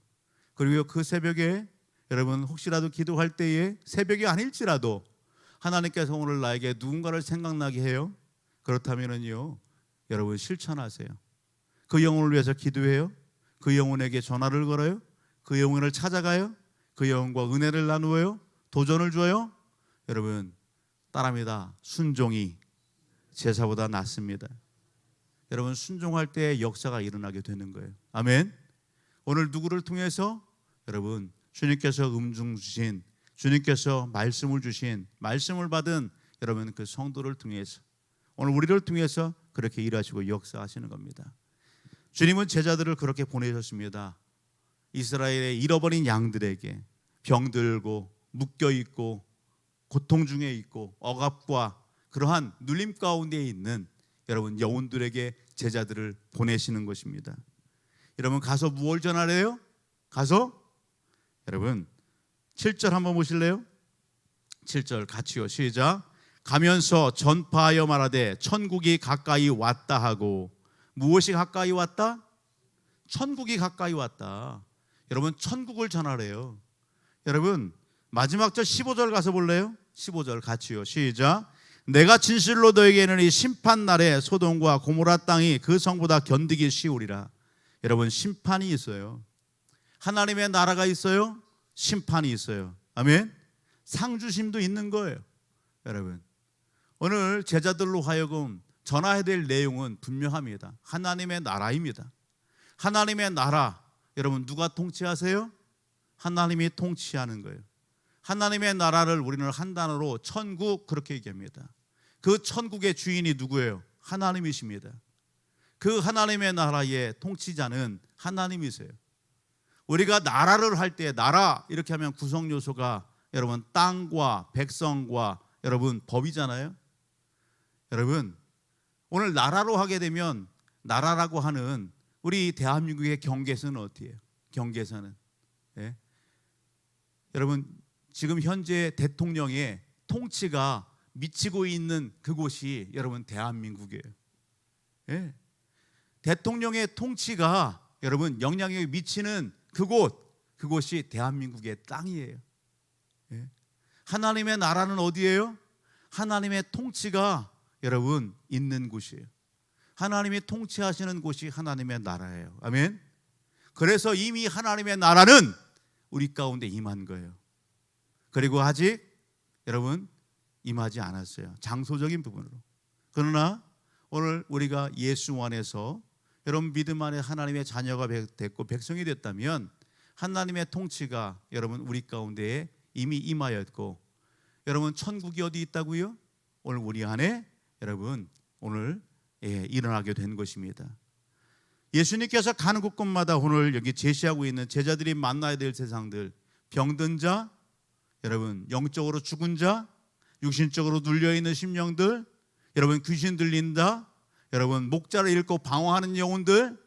그리고 그 새벽에 여러분 혹시라도 기도할 때에 새벽이 아닐지라도 하나님께서 오늘 나에게 누군가를 생각나게 해요. 그렇다면은요 여러분 실천하세요. 그 영혼을 위해서 기도해요. 그 영혼에게 전화를 걸어요. 그 영혼을 찾아가요. 그 영혼과 은혜를 나누어요. 도전을 줘요. 여러분 따라합니다. 순종이 제사보다 낫습니다. 여러분 순종할 때 역사가 일어나게 되는 거예요. 아멘. 오늘 누구를 통해서 여러분 주님께서 음중 주신 주님께서 말씀을 주신 말씀을 받은 여러분 그 성도를 통해서 오늘 우리를 통해서 그렇게 일하시고 역사하시는 겁니다. 주님은 제자들을 그렇게 보내셨습니다. 이스라엘의 잃어버린 양들에게 병들고 묶여있고 고통 중에 있고 억압과 그러한 눌림 가운데 있는 여러분 영혼들에게 제자들을 보내시는 것입니다. 여러분 가서 무엇을 전하래요? 가서 여러분 7절 한번 보실래요? 7절 같이요. 시작. 가면서 전파하여 말하되 천국이 가까이 왔다 하고. 무엇이 가까이 왔다? 천국이 가까이 왔다. 여러분 천국을 전하래요. 여러분 마지막 절 15절 가서 볼래요? 15절 같이요. 시작. 내가 진실로 너에게 이르노니 심판 날에 소돔과 고모라 땅이 그 성보다 견디기 쉬우리라. 여러분 심판이 있어요. 하나님의 나라가 있어요. 심판이 있어요. 아멘. 상주심도 있는 거예요. 여러분 오늘 제자들로 하여금 전해야 될 내용은 분명합니다. 하나님의 나라입니다. 하나님의 나라 여러분 누가 통치하세요? 하나님이 통치하는 거예요. 하나님의 나라를 우리는 한 단어로 천국 그렇게 얘기합니다. 그 천국의 주인이 누구예요? 하나님이십니다. 그 하나님의 나라의 통치자는 하나님이세요. 우리가 나라를 할 때 나라 이렇게 하면 구성 요소가 여러분 땅과 백성과 여러분 법이잖아요. 여러분 오늘 나라로 하게 되면 나라라고 하는 우리 대한민국의 경계선은 어디예요? 경계선은 예? 여러분 지금 현재 대통령의 통치가 미치고 있는 그곳이 여러분 대한민국이에요. 예? 대통령의 통치가 여러분 영향력이 미치는 그곳이 대한민국의 땅이에요. 예? 하나님의 나라는 어디예요? 하나님의 통치가 여러분 있는 곳이에요. 하나님이 통치하시는 곳이 하나님의 나라예요. 아멘. 그래서 이미 하나님의 나라는 우리 가운데 임한 거예요. 그리고 아직 여러분 임하지 않았어요. 장소적인 부분으로. 그러나 오늘 우리가 예수 안에서 여러분 믿음 안에 하나님의 자녀가 됐고 백성이 됐다면 하나님의 통치가 여러분 우리 가운데에 이미 임하였고 여러분 천국이 어디 있다고요? 오늘 우리 안에 여러분 오늘 일어나게 된 것입니다. 예수님께서 가는 곳곳마다 오늘 여기 제시하고 있는 제자들이 만나야 될 세상들, 병든 자, 여러분 영적으로 죽은 자, 육신적으로 눌려있는 심령들, 여러분 귀신 들린다, 여러분 목자를 잃고 방황하는 영혼들,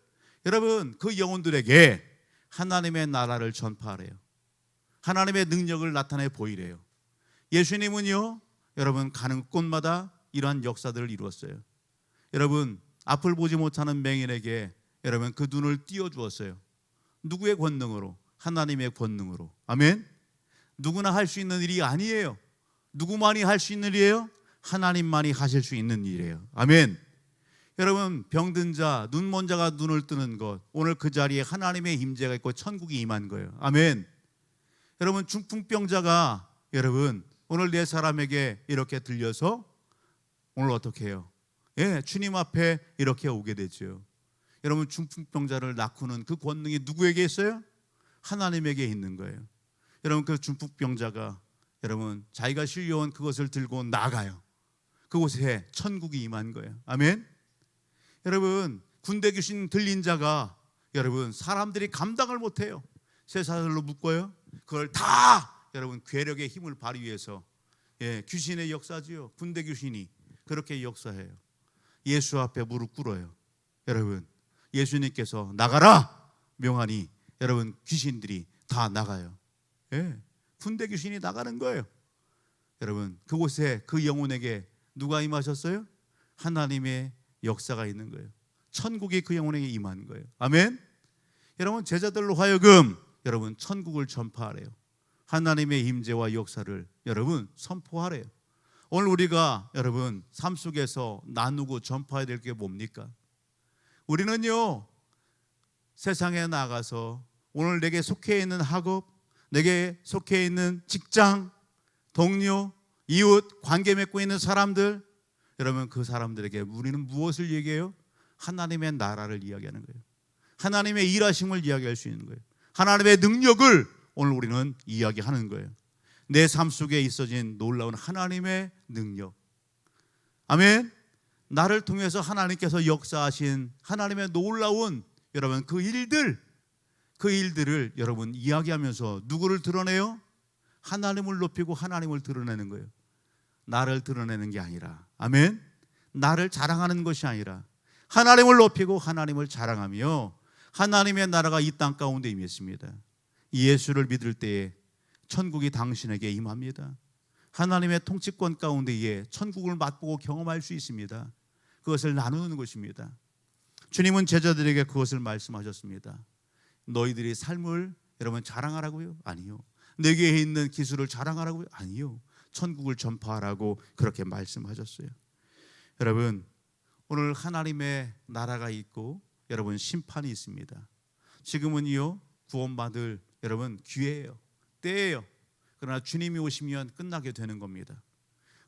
여러분 그 영혼들에게 하나님의 나라를 전파하래요. 하나님의 능력을 나타내 보이래요. 예수님은요 여러분 가는 곳마다 이러한 역사들을 이루었어요. 여러분 앞을 보지 못하는 맹인에게 여러분 그 눈을 띄워주었어요. 누구의 권능으로? 하나님의 권능으로. 아멘. 누구나 할 수 있는 일이 아니에요. 누구만이 할 수 있는 일이에요? 하나님만이 하실 수 있는 일이에요. 아멘. 여러분, 병든 자, 눈 먼 자가 눈을 뜨는 것, 오늘 그 자리에 하나님의 임재가 있고 천국이 임한 거예요. 아멘. 여러분, 중풍병자가 여러분 오늘 내 사람에게 이렇게 들려서 오늘 어떻게 해요? 주님 앞에 이렇게 오게 되죠. 여러분, 중풍병자를 낳고는 그 권능이 누구에게 있어요? 하나님에게 있는 거예요. 여러분, 그 중풍병자가 여러분 자기가 실려온 그것을 들고 나가요. 그곳에 천국이 임한 거예요. 아멘. 여러분, 군대 귀신 들린 자가 여러분 사람들이 감당을 못해요. 쇠사슬로 묶어요. 그걸 다 여러분 괴력의 힘을 발휘해서 귀신의 역사지요. 군대 귀신이 그렇게 역사해요. 예수 앞에 무릎 꿇어요. 여러분, 예수님께서 나가라 명하니 여러분 귀신들이 다 나가요. 군대 귀신이 나가는 거예요. 여러분, 그곳에 그 영혼에게 누가 임하셨어요? 하나님의 역사가 있는 거예요. 천국이 그 영혼에게 임한 거예요. 아멘. 여러분, 제자들로 하여금 여러분 천국을 전파하래요. 하나님의 임재와 역사를 여러분 선포하래요. 오늘 우리가 여러분 삶 속에서 나누고 전파해야 될 게 뭡니까? 우리는요 세상에 나가서 오늘 내게 속해 있는 학업, 내게 속해 있는 직장, 동료, 이웃, 관계 맺고 있는 사람들, 여러분 그 사람들에게 우리는 무엇을 얘기해요? 하나님의 나라를 이야기하는 거예요. 하나님의 일하심을 이야기할 수 있는 거예요. 하나님의 능력을 오늘 우리는 이야기하는 거예요. 내 삶 속에 있어진 놀라운 하나님의 능력. 아멘. 나를 통해서 하나님께서 역사하신 하나님의 놀라운 여러분 그 일들을 여러분 이야기하면서 누구를 드러내요? 하나님을 높이고 하나님을 드러내는 거예요. 나를 드러내는 게 아니라, 아멘. 나를 자랑하는 것이 아니라 하나님을 높이고 하나님을 자랑하며 하나님의 나라가 이 땅 가운데 임했습니다. 예수를 믿을 때에 천국이 당신에게 임합니다. 하나님의 통치권 가운데에 천국을 맛보고 경험할 수 있습니다. 그것을 나누는 것입니다. 주님은 제자들에게 그것을 말씀하셨습니다. 너희들이 삶을 여러분 자랑하라고요? 아니요. 내게 있는 기술을 자랑하라고요? 아니요. 천국을 전파하라고 그렇게 말씀하셨어요. 여러분, 오늘 하나님의 나라가 있고 여러분 심판이 있습니다. 지금은요 구원받을 여러분 기회예요. 때예요. 그러나 주님이 오시면 끝나게 되는 겁니다.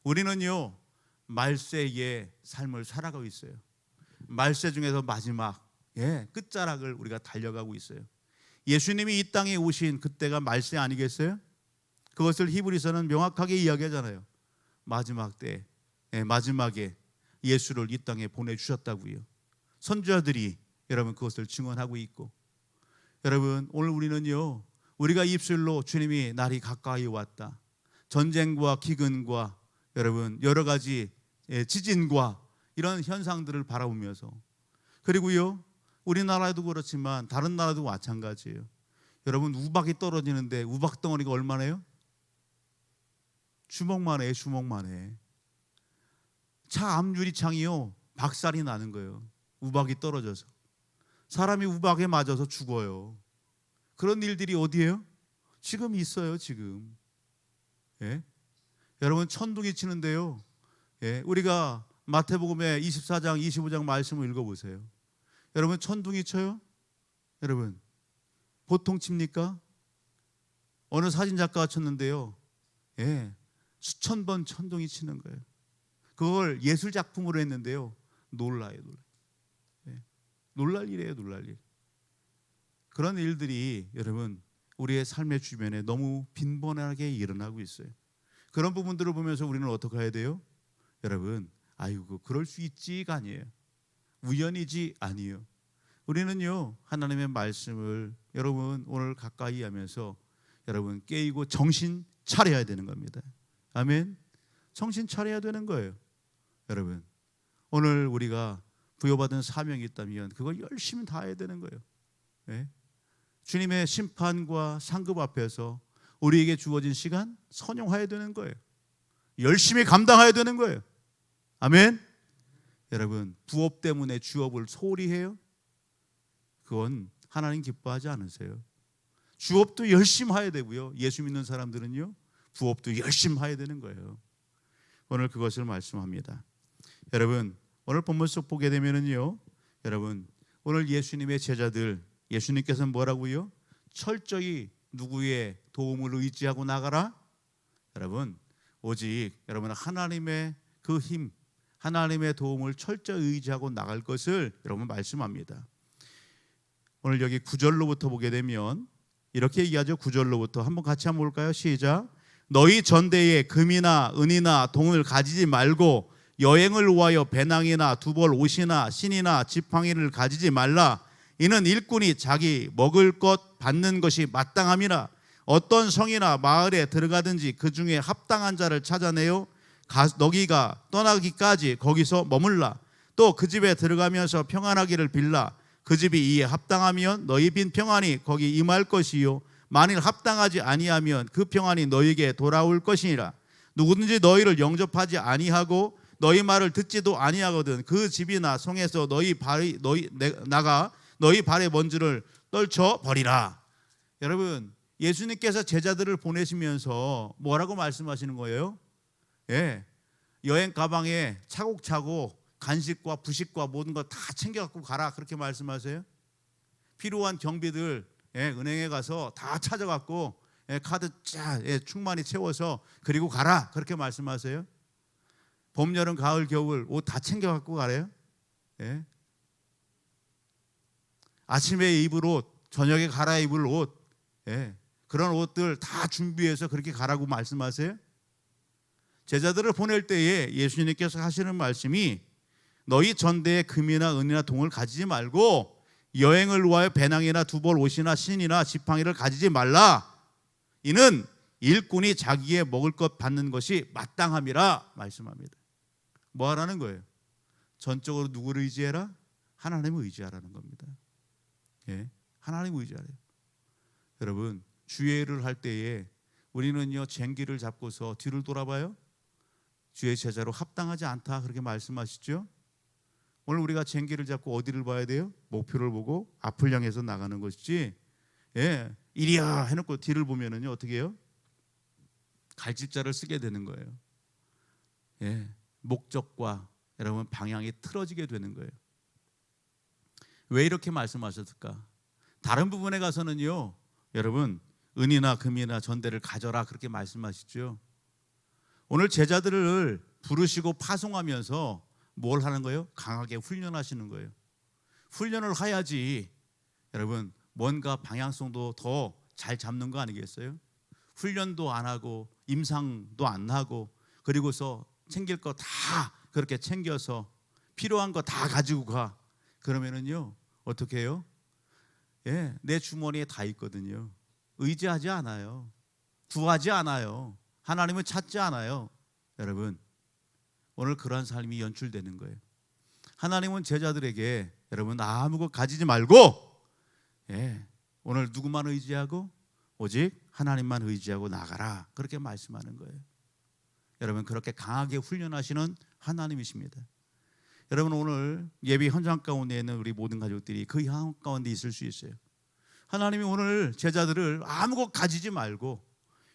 우리는요 말세의 삶을 살아가고 있어요. 말세 중에서 마지막 끝자락을 우리가 달려가고 있어요. 예수님이 이 땅에 오신 그때가 말세 아니겠어요? 그것을 히브리서는 명확하게 이야기하잖아요. 마지막 때, 마지막에 예수를 이 땅에 보내주셨다고요. 선지자들이 여러분 그것을 증언하고 있고, 여러분 오늘 우리는요 우리가 입술로 주님이 날이 가까이 왔다, 전쟁과 기근과 여러분 여러 가지 지진과 이런 현상들을 바라보면서, 그리고요 우리나라도 그렇지만 다른 나라도 마찬가지예요. 여러분 우박이 떨어지는데 우박 덩어리가 얼마나요? 주먹만 해, 주먹만 해. 차 앞유리창이요 박살이 나는 거예요. 우박이 떨어져서. 사람이 우박에 맞아서 죽어요. 그런 일들이 어디예요? 지금 있어요. 지금. 여러분 천둥이 치는데요, 우리가 마태복음의 24장 25장 말씀을 읽어보세요. 여러분 천둥이 쳐요? 여러분 보통 칩니까? 어느 사진작가가 쳤는데요, 수천 번 천둥이 치는 거예요. 그걸 예술작품으로 했는데요, 놀라요. 놀랄 일이에요. 놀랄 일. 그런 일들이 여러분 우리의 삶의 주변에 너무 빈번하게 일어나고 있어요. 그런 부분들을 보면서 우리는 어떻게 해야 돼요? 여러분 아이고 그럴 수 있지가 아니에요. 우연이지 아니에요. 우리는요 하나님의 말씀을 여러분 오늘 가까이 하면서 여러분 깨이고 정신 차려야 되는 겁니다. 아멘. 정신 차려야 되는 거예요. 여러분 오늘 우리가 부여받은 사명이 있다면 그걸 열심히 다해야 되는 거예요. 주님의 심판과 상급 앞에서 우리에게 주어진 시간 선용해야 되는 거예요. 열심히 감당해야 되는 거예요. 아멘. 여러분 부업 때문에 주업을 소홀히 해요? 그건 하나님 기뻐하지 않으세요. 주업도 열심히 해야 되고요. 예수 믿는 사람들은요 부업도 열심히 해야 되는 거예요. 오늘 그것을 말씀합니다. 여러분, 오늘 본문 속 보게 되면은요, 여러분, 오늘 예수님의 제자들, 예수님께서는 뭐라고요? 철저히 누구의 도움을 의지하고 나가라? 여러분, 오직 여러분 하나님의 그 힘, 하나님의 도움을 철저히 의지하고 나갈 것을 여러분 말씀합니다. 오늘 여기 9절로부터 보게 되면 이렇게 얘기하죠. 9절로부터 한번 같이 한번 볼까요? 시작. 너희 전대에 금이나 은이나 동을 가지지 말고 여행을 위하여 배낭이나 두벌 옷이나 신이나 지팡이를 가지지 말라. 이는 일꾼이 자기 먹을 것 받는 것이 마땅함이라. 어떤 성이나 마을에 들어가든지 그 중에 합당한 자를 찾아내요 너희가 떠나기까지 거기서 머물라. 또 그 집에 들어가면서 평안하기를 빌라. 그 집이 이에 합당하면 너희 빈 평안이 거기 임할 것이요 만일 합당하지 아니하면 그 평안이 너희에게 돌아올 것이니라. 누구든지 너희를 영접하지 아니하고 너희 말을 듣지도 아니하거든 그 집이나 성에서 너희 발에 먼지를 떨쳐 버리라. 여러분, 예수님께서 제자들을 보내시면서 뭐라고 말씀하시는 거예요? 예, 여행 가방에 차곡차곡 간식과 부식과 모든 거 다 챙겨갖고 가라 그렇게 말씀하세요. 필요한 경비들 은행에 가서 다 찾아갖고 카드 충만히 채워서 그리고 가라 그렇게 말씀하세요. 봄, 여름, 가을, 겨울 옷 다 챙겨갖고 가래요. 아침에 입을 옷, 저녁에 갈아입을 옷, 그런 옷들 다 준비해서 그렇게 가라고 말씀하세요. 제자들을 보낼 때에 예수님께서 하시는 말씀이 너희 전대에 금이나 은이나 동을 가지지 말고 여행을 위하여 배낭이나 두벌 옷이나 신이나 지팡이를 가지지 말라. 이는 일꾼이 자기의 먹을 것 받는 것이 마땅함이라 말씀합니다. 뭐 하라는 거예요? 전적으로 누구를 의지해라? 하나님을 의지하라는 겁니다. 하나님을 의지하래요. 여러분, 주의 일을 할 때에 우리는요 쟁기를 잡고서 뒤를 돌아봐요. 주의 제자로 합당하지 않다 그렇게 말씀하시죠. 오늘 우리가 쟁기를 잡고 어디를 봐야 돼요? 목표를 보고 앞을 향해서 나가는 것이지. 이리야 해놓고 뒤를 보면은요 어떻게 해요? 갈집자를 쓰게 되는 거예요. 목적과 여러분 방향이 틀어지게 되는 거예요. 왜 이렇게 말씀하셨을까? 다른 부분에 가서는요 여러분 은이나 금이나 전대를 가져라 그렇게 말씀하시죠. 오늘 제자들을 부르시고 파송하면서 뭘 하는 거예요? 강하게 훈련하시는 거예요. 훈련을 해야지 여러분 뭔가 방향성도 더 잘 잡는 거 아니겠어요? 훈련도 안 하고 임상도 안 하고 그리고서 챙길 거 다 그렇게 챙겨서 필요한 거 다 가지고 가. 그러면은요 어떻게 해요? 내 주머니에 다 있거든요. 의지하지 않아요. 구하지 않아요. 하나님을 찾지 않아요. 여러분, 오늘 그러한 삶이 연출되는 거예요. 하나님은 제자들에게 여러분 아무것도 가지지 말고 오늘 누구만 의지하고 오직 하나님만 의지하고 나가라 그렇게 말씀하는 거예요. 여러분, 그렇게 강하게 훈련하시는 하나님이십니다. 여러분, 오늘 예배 현장 가운데 있는 우리 모든 가족들이 그 현장 가운데 있을 수 있어요. 하나님이 오늘 제자들을 아무것도 가지지 말고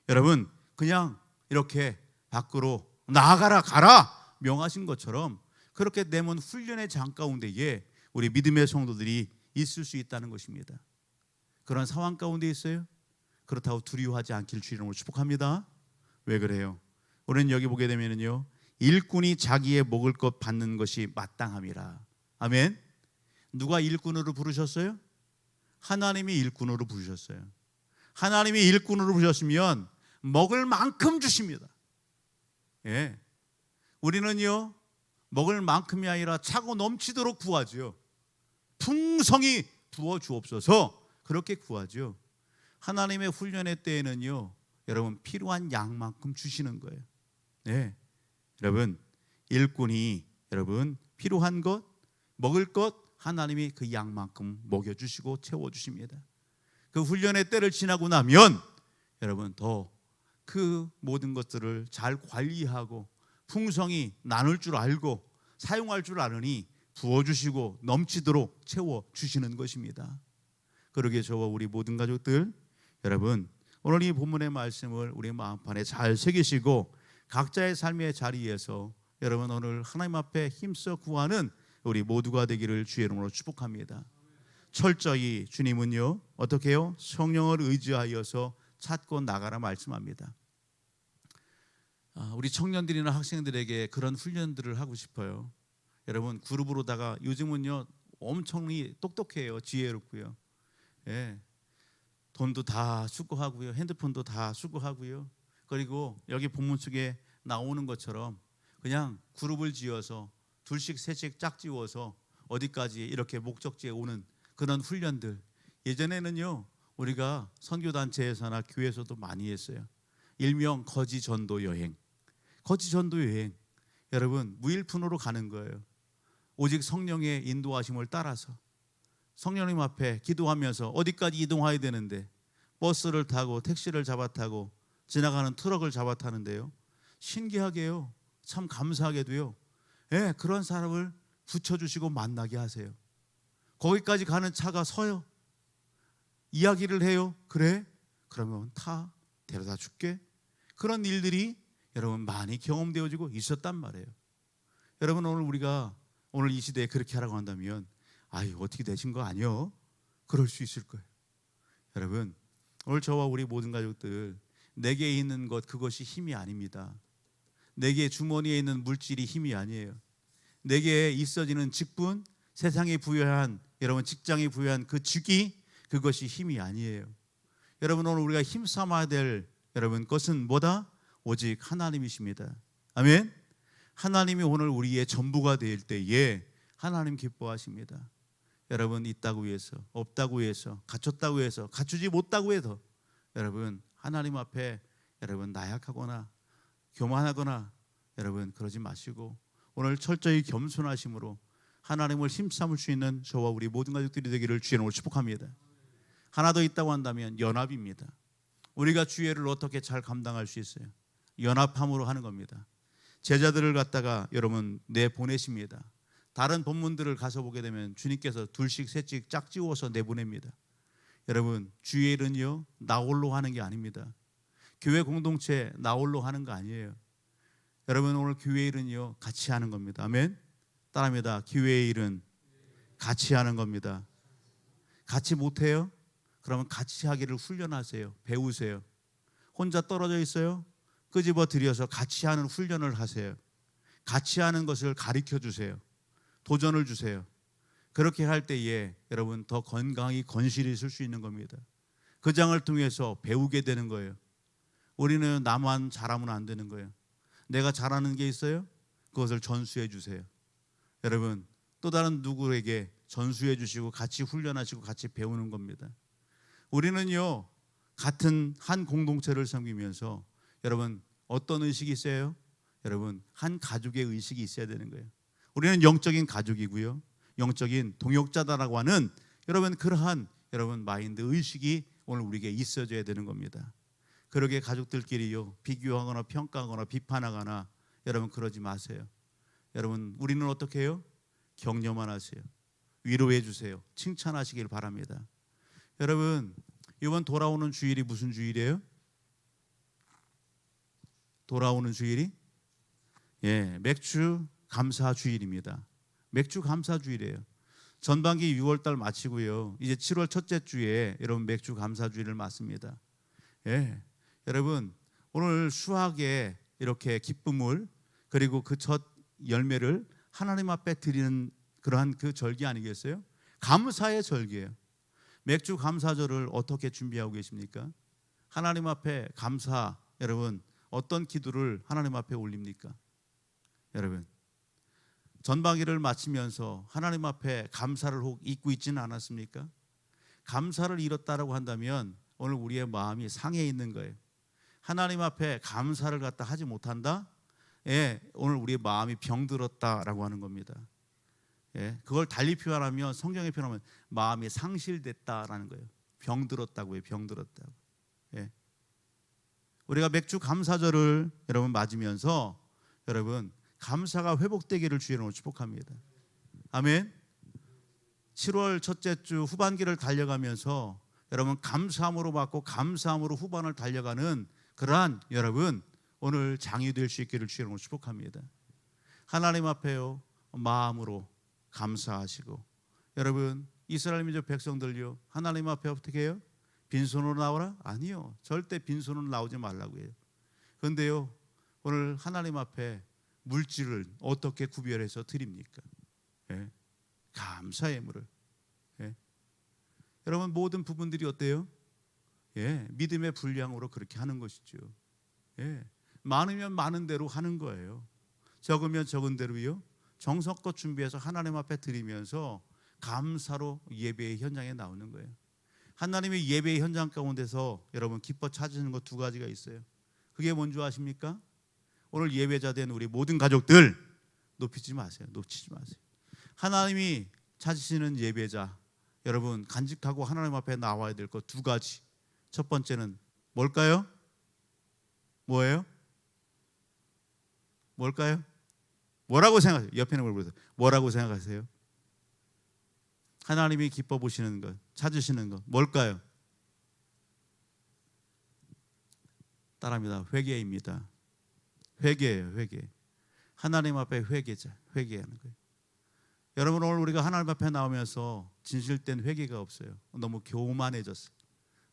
여러분 그냥 이렇게 밖으로 나아가라 가라 명하신 것처럼 그렇게 내몬 훈련의 장 가운데에 우리 믿음의 성도들이 있을 수 있다는 것입니다. 그런 상황 가운데 있어요? 그렇다고 두려워하지 않길 주의 이름으로 축복합니다. 왜 그래요? 우리는 여기 보게 되면요 일꾼이 자기의 먹을 것 받는 것이 마땅함이라. 아멘. 누가 일꾼으로 부르셨어요? 하나님이 일꾼으로 부르셨어요. 하나님이 일꾼으로 부르셨으면 먹을 만큼 주십니다. 우리는요 먹을 만큼이 아니라 차고 넘치도록 구하죠. 풍성히 부어 주옵소서 그렇게 구하죠. 하나님의 훈련의 때에는요 여러분 필요한 양만큼 주시는 거예요. 여러분 일꾼이 여러분 필요한 것 먹을 것 하나님이 그 양만큼 먹여주시고 채워주십니다. 그 훈련의 때를 지나고 나면 여러분 더 그 모든 것들을 잘 관리하고 풍성히 나눌 줄 알고 사용할 줄 아느니 부어주시고 넘치도록 채워주시는 것입니다. 그러기에 저와 우리 모든 가족들 여러분 오늘 이 본문의 말씀을 우리 마음판에 잘 새기시고 각자의 삶의 자리에서 여러분 오늘 하나님 앞에 힘써 구하는 우리 모두가 되기를 주의 이름으로 축복합니다. 철저히 주님은요 어떻게 해요? 성령을 의지하여서 찾고 나가라 말씀합니다. 우리 청년들이나 학생들에게 그런 훈련들을 하고 싶어요. 여러분 그룹으로다가 요즘은요 엄청나게 똑똑해요. 지혜롭고요. 예, 돈도 다 수거하고요. 핸드폰도 다 수거하고요. 그리고 여기 본문 속에 나오는 것처럼 그냥 그룹을 지어서 둘씩 셋씩 짝지어서 어디까지 이렇게 목적지에 오는 그런 훈련들, 예전에는요 우리가 선교단체에서나 교회에서도 많이 했어요. 일명 거지 전도 여행. 거지 전도 여행, 여러분 무일푼으로 가는 거예요. 오직 성령의 인도하심을 따라서 성령님 앞에 기도하면서 어디까지 이동해야 되는데 버스를 타고 택시를 잡아 타고 지나가는 트럭을 잡아 타는데요, 신기하게요, 참 감사하게도요, 예, 그런 사람을 붙여주시고 만나게 하세요. 거기까지 가는 차가 서요. 이야기를 해요. 그래? 그러면 타, 데려다 줄게. 그런 일들이 여러분 많이 경험되어지고 있었단 말이에요. 여러분 우리가 오늘 이 시대에 그렇게 하라고 한다면 아유 어떻게 되신 거 아니요? 그럴 수 있을 거예요. 여러분 오늘 저와 우리 모든 가족들, 내게 있는 것 그것이 힘이 아닙니다. 내게 주머니에 있는 물질이 힘이 아니에요. 내게 있어지는 직분, 세상에 부여한 여러분 직장에 부여한 그 직위, 그것이 힘이 아니에요. 여러분 오늘 우리가 힘삼아야 될 여러분 것은 뭐다? 오직 하나님이십니다. 아멘. 하나님이 오늘 우리의 전부가 될 때에 하나님 기뻐하십니다. 여러분 있다고 해서 없다고 해서 갖췄다고 해서 갖추지 못다고 해서 여러분 하나님 앞에 여러분 나약하거나 교만하거나 여러분 그러지 마시고 오늘 철저히 겸손하심으로 하나님을 힘삼을 수 있는 저와 우리 모든 가족들이 되기를 주의 이름으로 축복합니다. 하나 더 있다고 한다면 연합입니다. 우리가 주의를 어떻게 잘 감당할 수 있어요? 연합함으로 하는 겁니다. 제자들을 갖다가 여러분 내보내십니다. 다른 본문들을 가서 보게 되면 주님께서 둘씩 셋씩 짝지어서 내보냅니다. 여러분 주의 일은요 나홀로 하는 게 아닙니다. 교회 공동체 나홀로 하는 거 아니에요. 여러분 오늘 교회 일은요 같이 하는 겁니다. 아멘. 따라합니다. 교회의 일은 같이 하는 겁니다. 같이 못해요? 그러면 같이 하기를 훈련하세요. 배우세요. 혼자 떨어져 있어요? 끄집어 들여서 같이 하는 훈련을 하세요. 같이 하는 것을 가르쳐 주세요. 도전을 주세요. 그렇게 할 때에 여러분 더 건강히 건실히 쓸 수 있는 겁니다. 그 장을 통해서 배우게 되는 거예요. 우리는 나만 잘하면 안 되는 거예요. 내가 잘하는 게 있어요? 그것을 전수해 주세요. 여러분 또 다른 누구에게 전수해 주시고 같이 훈련하시고 같이 배우는 겁니다. 우리는요 같은 한 공동체를 섬기면서 여러분 어떤 의식이 있어요? 여러분 한 가족의 의식이 있어야 되는 거예요. 우리는 영적인 가족이고요, 영적인 동역자다라고 하는 여러분 그러한 여러분 마인드 의식이 오늘 우리에게 있어져야 되는 겁니다. 그러게 가족들끼리요 비교하거나 평가하거나 비판하거나 여러분 그러지 마세요. 여러분 우리는 어떻게 해요? 격려만 하세요. 위로해 주세요. 칭찬하시길 바랍니다. 여러분 이번 돌아오는 주일이 무슨 주일이에요? 돌아오는 주일이 맥주 감사 주일입니다. 맥주 감사 주일이에요. 전반기 6월달 마치고요 이제 7월 첫째 주에 여러분 맥주 감사 주일을 맞습니다. 여러분 오늘 수확의 이렇게 기쁨을 그리고 그 첫 열매를 하나님 앞에 드리는 그러한 그 절기 아니겠어요? 감사의 절기예요. 맥주 감사절을 어떻게 준비하고 계십니까? 하나님 앞에 감사, 여러분 어떤 기도를 하나님 앞에 올립니까? 여러분 전반기를 마치면서 하나님 앞에 감사를 혹 잊고 있지는 않았습니까? 감사를 잃었다라고 한다면 오늘 우리의 마음이 상해 있는 거예요. 하나님 앞에 감사를 갖다 하지 못한다? 오늘 우리의 마음이 병들었다라고 하는 겁니다. 그걸 달리 표현하면 성경에 표현하면 마음이 상실됐다라는 거예요. 병들었다고요. 병들었다고. 우리가 맥주 감사절을 여러분 맞으면서 여러분 감사가 회복되기를 주의 이름으로 축복합니다. 아멘. 7월 첫째 주 후반기를 달려가면서 여러분 감사함으로 받고 감사함으로 후반을 달려가는 그러한 여러분 오늘 장이 될 수 있기를 주님으로 축복합니다. 하나님 앞에요 마음으로 감사하시고 여러분 이스라엘 민족 백성들요 하나님 앞에 어떻게 해요? 빈손으로 나오라? 아니요. 절대 빈손으로 나오지 말라고 해요. 그런데요 오늘 하나님 앞에 물질을 어떻게 구별해서 드립니까? 예. 감사의 물을. 예. 여러분 모든 부분들이 어때요? 예. 믿음의 분량으로 그렇게 하는 것이죠. 예. 많으면 많은 대로 하는 거예요. 적으면 적은 대로요. 정성껏 준비해서 하나님 앞에 드리면서 감사로 예배의 현장에 나오는 거예요. 하나님의 예배의 현장 가운데서 여러분 기뻐 찾으시는 것 두 가지가 있어요. 그게 뭔지 아십니까? 오늘 예배자 된 우리 모든 가족들 높이지 마세요. 놓치지 마세요. 하나님이 찾으시는 예배자 여러분 간직하고 하나님 앞에 나와야 될 것 두 가지. 첫 번째는 뭘까요? 뭐예요? 뭘까요? 뭐라고 생각하세요? 옆에 있는 걸 보세요. 뭐라고 생각하세요? 하나님이 기뻐 보시는 것, 찾으시는 것 뭘까요? 따라합니다. 회개입니다. 회개예요. 회개. 하나님 앞에 회개자, 회개하는 거예요. 여러분 오늘 우리가 하나님 앞에 나오면서 진실된 회개가 없어요. 너무 교만해졌어요.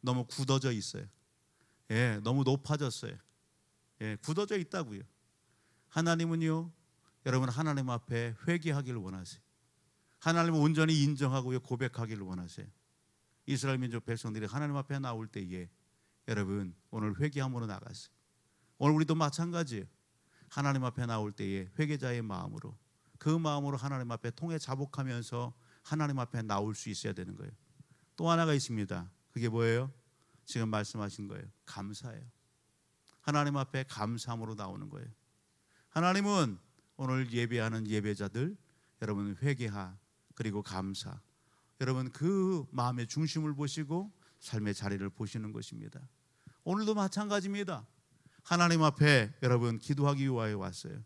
너무 굳어져 있어요. 예, 너무 높아졌어요. 예, 굳어져 있다고요. 하나님은요, 여러분 하나님 앞에 회개하기를 원하세요. 하나님을 온전히 인정하고 고백하기를 원하세요. 이스라엘 민족 백성들이 하나님 앞에 나올 때에 여러분 오늘 회개함으로 나갔어요. 오늘 우리도 마찬가지예요. 하나님 앞에 나올 때에 회개자의 마음으로 그 마음으로 하나님 앞에 통해 자복하면서 하나님 앞에 나올 수 있어야 되는 거예요. 또 하나가 있습니다. 그게 뭐예요? 지금 말씀하신 거예요. 감사예요. 하나님 앞에 감사함으로 나오는 거예요. 하나님은 오늘 예배하는 예배자들 여러분 회개하 그리고 감사 여러분 그 마음의 중심을 보시고 삶의 자리를 보시는 것입니다. 오늘도 마찬가지입니다. 하나님 앞에 여러분 기도하기 위하여 왔어요.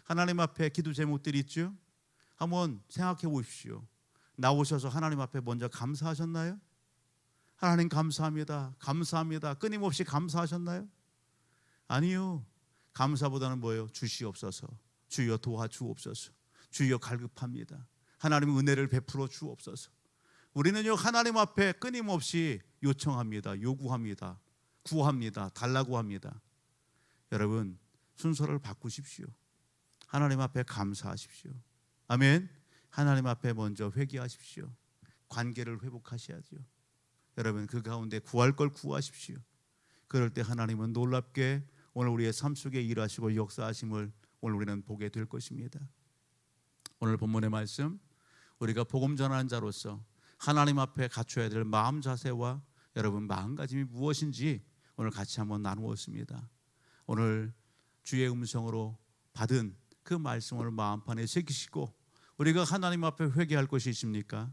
하나님 앞에 기도 제목들이 있죠. 한번 생각해 보십시오. 나오셔서 하나님 앞에 먼저 감사하셨나요? 하나님 감사합니다. 감사합니다. 끊임없이 감사하셨나요? 아니요. 감사보다는 뭐예요? 주시옵소서. 주여 도와주옵소서. 주여 갈급합니다. 하나님 은혜를 베풀어 주옵소서. 우리는요 하나님 앞에 끊임없이 요청합니다. 요구합니다. 구합니다. 달라고 합니다. 여러분 순서를 바꾸십시오. 하나님 앞에 감사하십시오. 아멘. 하나님 앞에 먼저 회개하십시오. 관계를 회복하셔야죠. 여러분 그 가운데 구할 걸 구하십시오. 그럴 때 하나님은 놀랍게 오늘 우리의 삶 속에 일하시고 역사하심을 오늘 우리는 보게 될 것입니다. 오늘 본문의 말씀 우리가 복음 전하는 자로서 하나님 앞에 갖춰야 될 마음 자세와 여러분 마음가짐이 무엇인지 오늘 같이 한번 나누었습니다. 오늘 주의 음성으로 받은 그 말씀을 마음판에 새기시고 우리가 하나님 앞에 회개할 것이 있습니까?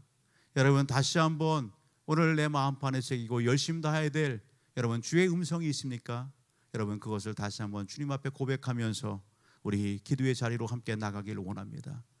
여러분 다시 한번 오늘 내 마음판에 새기고 열심히 다해야 될 여러분 주의 음성이 있습니까? 여러분 그것을 다시 한번 주님 앞에 고백하면서 우리 기도의 자리로 함께 나가기를 원합니다.